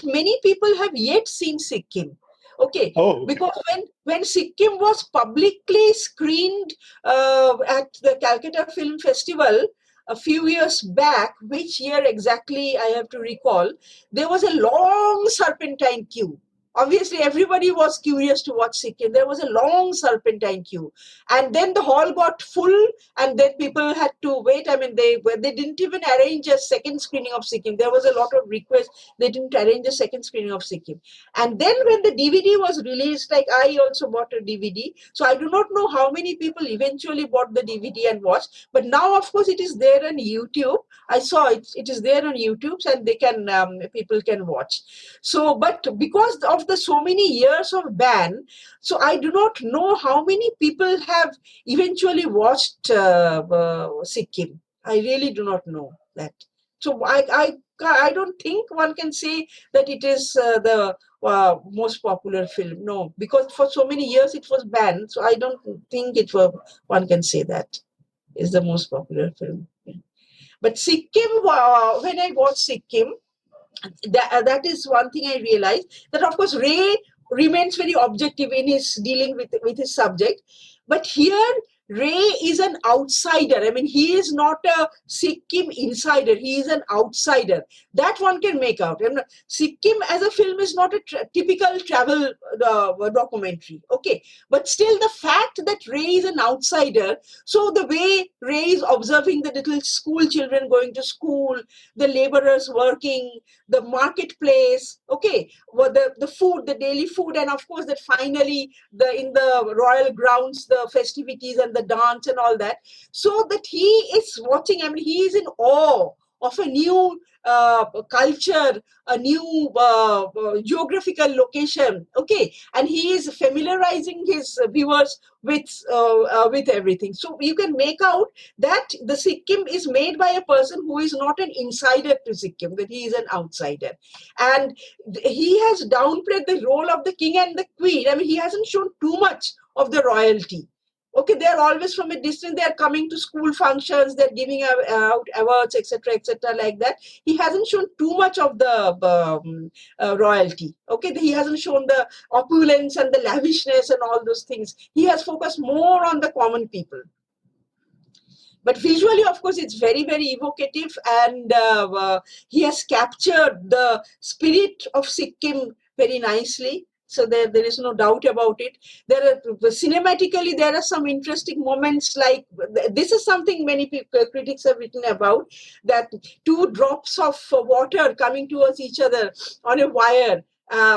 many people have yet seen Sikkim. Okay, Oh, okay. because when Sikkim was publicly screened at the Calcutta Film Festival a few years back, which year exactly I have to recall, there was a long serpentine queue. Obviously, everybody was curious to watch Sikkim. There was a long serpentine queue, and then the hall got full, and then people had to wait. I mean, they didn't even arrange a second screening of Sikkim. There was a lot of requests. They didn't arrange a second screening of Sikkim. And then when the DVD was released, like I also bought a DVD. So I do not know how many people eventually bought the DVD and watched. But now, of course, it is there on YouTube. I saw it. It is there on YouTube, and they can people can watch. So, but because of the so many years of ban, so I do not know how many people have eventually watched Sikkim. I really do not know that. So I don't think one can say that it is the most popular film. No, because for so many years it was banned. So I don't think one can say that is the most popular film. But Sikkim, when I watched Sikkim, that is one thing I realized, that of course Ray remains very objective in his dealing with his subject, but here Ray is an outsider. I mean, he is not a Sikkim insider. He is an outsider. That one can make out. And Sikkim as a film is not a typical travel documentary. Okay. But still the fact that Ray is an outsider, so the way Ray is observing the little school children going to school, the laborers working, the marketplace, okay, well, the food, the daily food, and of course that finally in the royal grounds, the festivities and the dance and all that, so that he is watching. I mean, he is in awe of a new culture, a new geographical location, okay, and he is familiarizing his viewers with everything. So you can make out that the Sikkim is made by a person who is not an insider to Sikkim, that he is an outsider, and he has downplayed the role of the king and the queen. I mean, he hasn't shown too much of the royalty. Okay, they're always from a distance. They're coming to school functions. They're giving out awards, etc., like that. He hasn't shown too much of the royalty. Okay, he hasn't shown the opulence and the lavishness and all those things. He has focused more on the common people. But visually, of course, it's very, very evocative, and he has captured the spirit of Sikkim very nicely. So there is no doubt about it. Cinematically, there are some interesting moments. Like this is something many people, critics have written about, that two drops of water coming towards each other on a wire,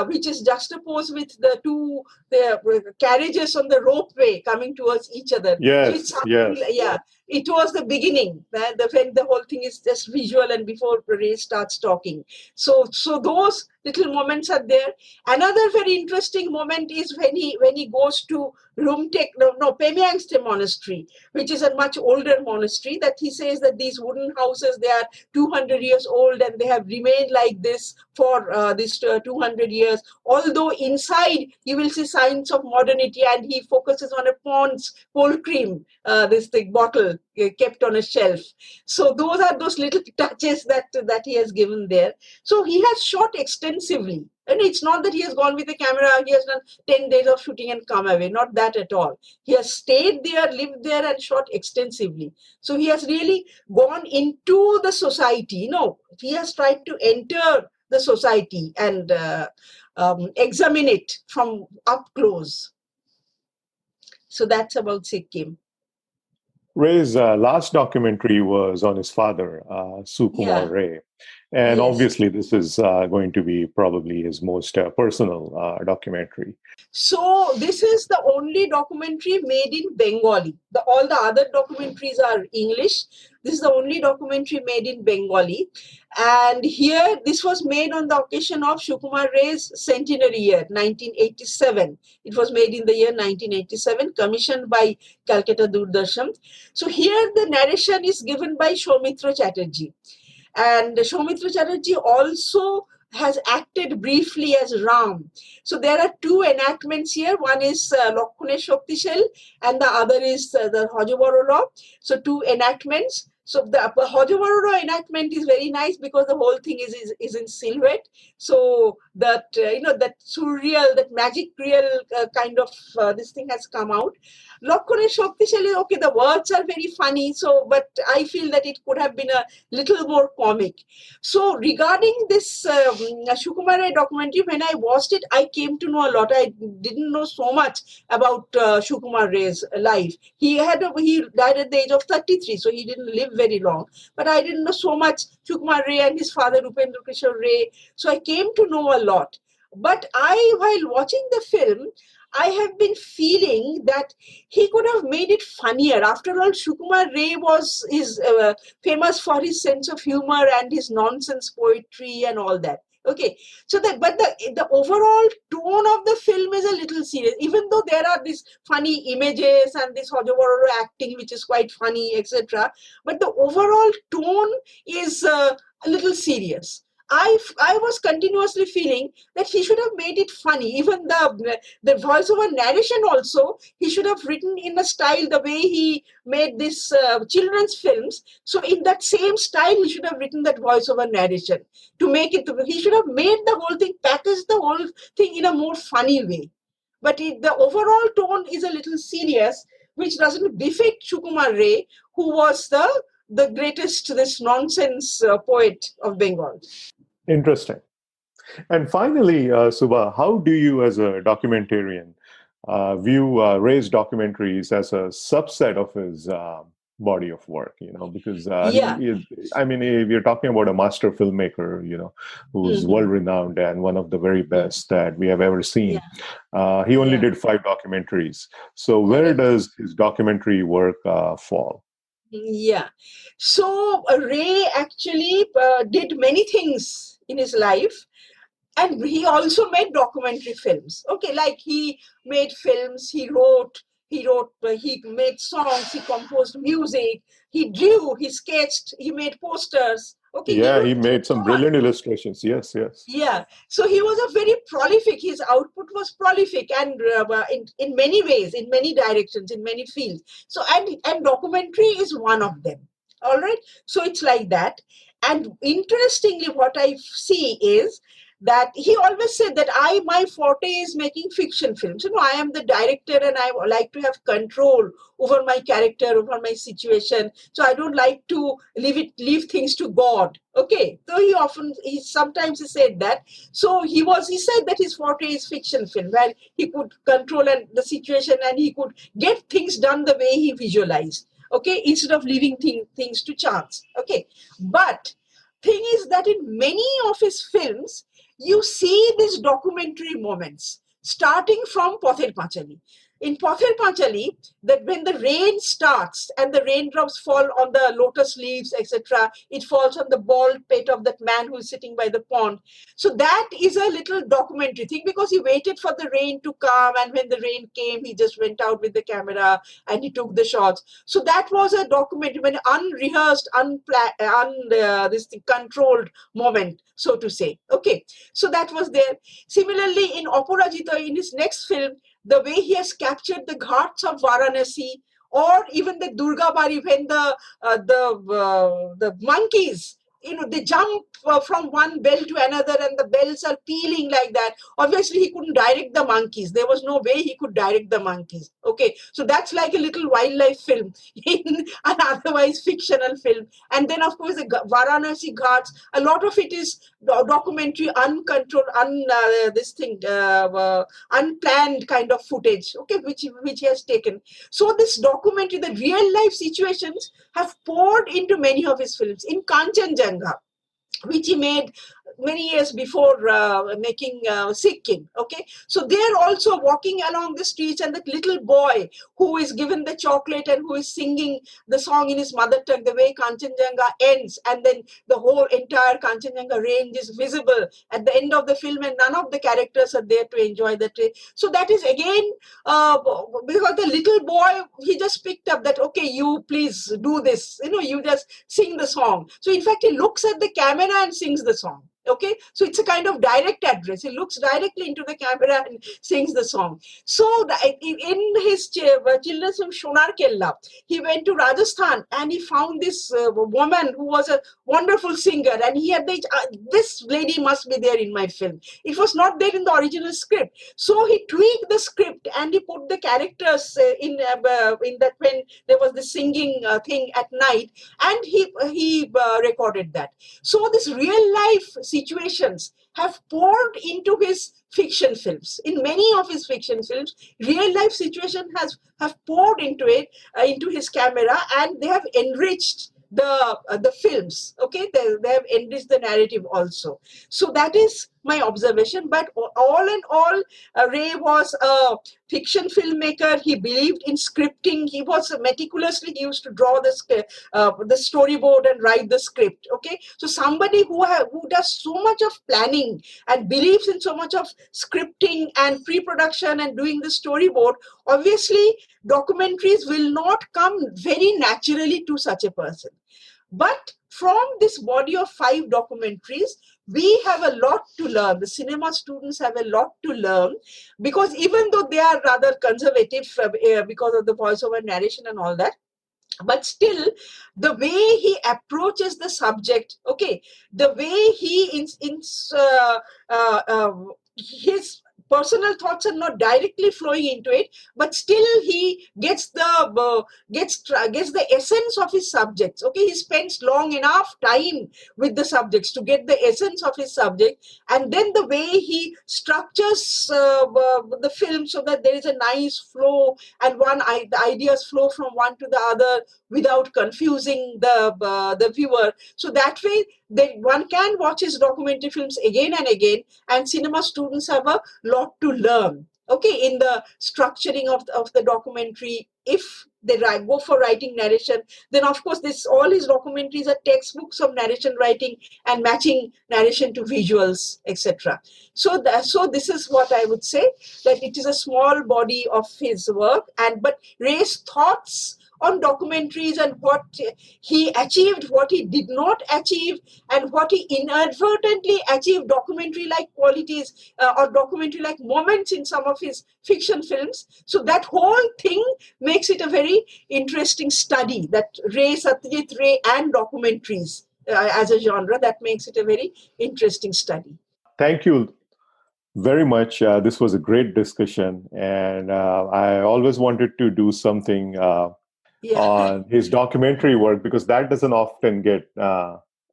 which is juxtaposed with the carriages on the ropeway coming towards each other. Yes, So yes. yeah, it was the beginning, when the whole thing is just visual and before Ray starts talking. So those little moments are there. Another very interesting moment is when he goes to Pemyangste monastery, which is a much older monastery, that he says that these wooden houses, they are 200 years old and they have remained like this for this 200 years. Although inside you will see signs of modernity, and he focuses on a Pond's cold cream, this big bottle kept on a shelf. So those are those little touches that he has given there. So he has shot extensively. And it's not that he has gone with a camera, he has done 10 days of shooting and come away. Not that at all. He has stayed there, lived there, and shot extensively. So he has really gone into the society. He has tried to enter the society and examine it from up close. So that's about Sikkim. Ray's last documentary was on his father, Sukumar Ray. And Yes. obviously, this is going to be probably his most personal documentary. So this is the only documentary made in Bengali. All the other documentaries are English. This is the only documentary made in Bengali. And here, this was made on the occasion of Sukumar Ray's centenary year, 1987. It was made in the year 1987, commissioned by Calcutta Doordarshan. So here, the narration is given by Soumitra Chatterjee. And Soumitra Chatterjee also has acted briefly as Ram. So there are two enactments here. One is Lokhone Shoktishal and the other is the Hojobororo. So two enactments. So the Hojobororo enactment is very nice because the whole thing is in silhouette. So that, that surreal, that magic real kind of this thing has come out. Lokhone Shoktishal is okay, the words are very funny. So, but I feel that it could have been a little more comic. So regarding this Sukumar Ray documentary, when I watched it, I came to know a lot. I didn't know so much about Sukumar Ray's life. He died at the age of 33, so he didn't live very long. But I didn't know so much Sukumar Ray and his father Upendra Kishore Ray. So I came to know a lot. But while watching the film, I have been feeling that he could have made it funnier. After all, Sukumar Ray is famous for his sense of humor and his nonsense poetry and all that. Okay, so but the overall tone of the film is a little serious, even though there are these funny images and this Hojobororo acting, which is quite funny, etc. But the overall tone is a little serious. I was continuously feeling that he should have made it funny. Even the voiceover narration also, he should have written in a style the way he made this children's films. So in that same style, he should have written that voiceover narration to make it. He should have made the whole thing, packaged the whole thing in a more funny way. But the overall tone is a little serious, which doesn't befit Sukumar Ray, who was the greatest this nonsense poet of Bengal. Interesting. And finally, Subha, how do you, as a documentarian, view Ray's documentaries as a subset of his body of work? Because we're talking about a master filmmaker, who's world-renowned and one of the very best that we have ever seen. He only did 5 documentaries. So where does his documentary work fall? Yeah. So Ray actually did many things in his life, and he also made documentary films. Okay, like he made films, he made songs, he composed music, he drew, he sketched, he made posters. Okay, he made some brilliant illustrations. Yes. Yeah, so he was a very prolific. His output was prolific, and in many ways, in many directions, in many fields. So and documentary is one of them. All right, so it's like that. And interestingly, what I see is that he always said that my forte is making fiction films. I am the director and I like to have control over my character, over my situation. So I don't like to leave things to God. Okay. So he sometimes said that. So he said that his forte is fiction film, where he could control the situation and he could get things done the way he visualized. Okay. Instead of leaving things to chance. Okay. But thing is that in many of his films, you see these documentary moments, starting from Pather Panchali. In Pather Panchali, that when the rain starts and the raindrops fall on the lotus leaves, etc., it falls on the bald pate of that man who is sitting by the pond. So that is a little documentary thing, because he waited for the rain to come, and when the rain came, he just went out with the camera and he took the shots. So that was a documentary, an unrehearsed, controlled moment, so to say. Okay, so that was there. Similarly, in Aparajita, in his next film, the way he has captured the ghats of Varanasi, or even the Durga Bari, when the monkeys, they jump from one bell to another and the bells are pealing like that. Obviously, he couldn't direct the monkeys. There was no way he could direct the monkeys. Okay, so that's like a little wildlife film in an otherwise fictional film. And then, of course, the Varanasi Ghats, a lot of it is documentary, uncontrolled, unplanned kind of footage, okay, which he has taken. So this documentary, the real life situations have poured into many of his films. In Kanchenjunga, which he made many years before making Sikkim. Okay, so they're also walking along the streets, and that little boy who is given the chocolate and who is singing the song in his mother tongue, the way Kanchenjunga ends, and then the whole entire Kanchenjunga range is visible at the end of the film, and none of the characters are there to enjoy that. So that is again because the little boy, he just picked up that, okay, you please do this, you just sing the song. So in fact, he looks at the camera and sings the song. Okay, so it's a kind of direct address. He looks directly into the camera and sings the song. So in his children's film Sonar Kella, he went to Rajasthan and he found this woman who was a wonderful singer, and he had this lady must be there in my film. It was not there in the original script, so he tweaked the script and he put the characters in that when there was the singing thing at night, and he recorded that. So these real life situations have poured into his fiction films. In many of his fiction films, real life situation have poured into it, into his camera, and they have enriched the films. Okay, they have enriched the narrative also. So that is my observation. But all in all, Ray was a fiction filmmaker. He believed in scripting. He was meticulously, he used to draw the storyboard and write the script. Okay, so somebody who does so much of planning and believes in so much of scripting and pre-production and doing the storyboard, obviously documentaries will not come very naturally to such a person. But from this body of 5 documentaries, we have a lot to learn. The cinema students have a lot to learn, because even though they are rather conservative because of the voiceover narration and all that, but still the way he approaches the subject, okay, the way he his personal thoughts are not directly flowing into it, but still he gets the essence of his subjects. Okay, he spends long enough time with the subjects to get the essence of his subject, and then the way he structures the film so that there is a nice flow and the ideas flow from one to the other without confusing the viewer. So that way, one can watch his documentary films again and again, and cinema students have a lot to learn, okay, in the structuring of the documentary. If they go for writing narration, then of course all his documentaries are textbooks of narration writing and matching narration to visuals, etc. So this is what I would say, that it is a small body of his work, but Ray's thoughts on documentaries and what he achieved, what he did not achieve, and what he inadvertently achieved, documentary-like qualities or documentary-like moments in some of his fiction films. So that whole thing makes it a very interesting study, that Satyajit Ray and documentaries as a genre, that makes it a very interesting study. Thank you very much. This was a great discussion, and I always wanted to do something on his documentary work, because that doesn't often get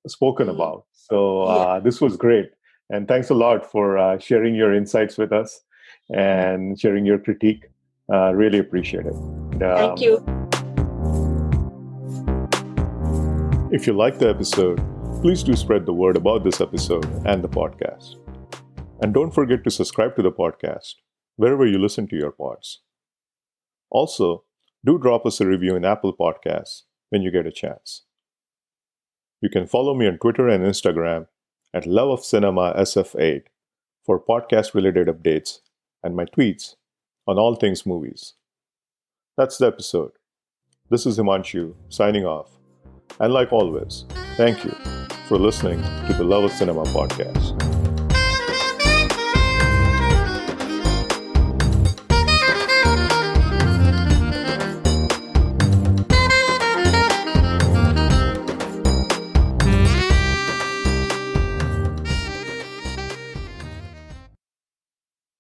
spoken about. So this was great. And thanks a lot for sharing your insights with us and sharing your critique. Really appreciate it. Thank you. If you like the episode, please do spread the word about this episode and the podcast. And don't forget to subscribe to the podcast wherever you listen to your pods. Also, do drop us a review in Apple Podcasts when you get a chance. You can follow me on Twitter and Instagram at loveofcinemasf8 for podcast-related updates and my tweets on all things movies. That's the episode. This is Himanshu signing off. And like always, thank you for listening to the Love of Cinema podcast.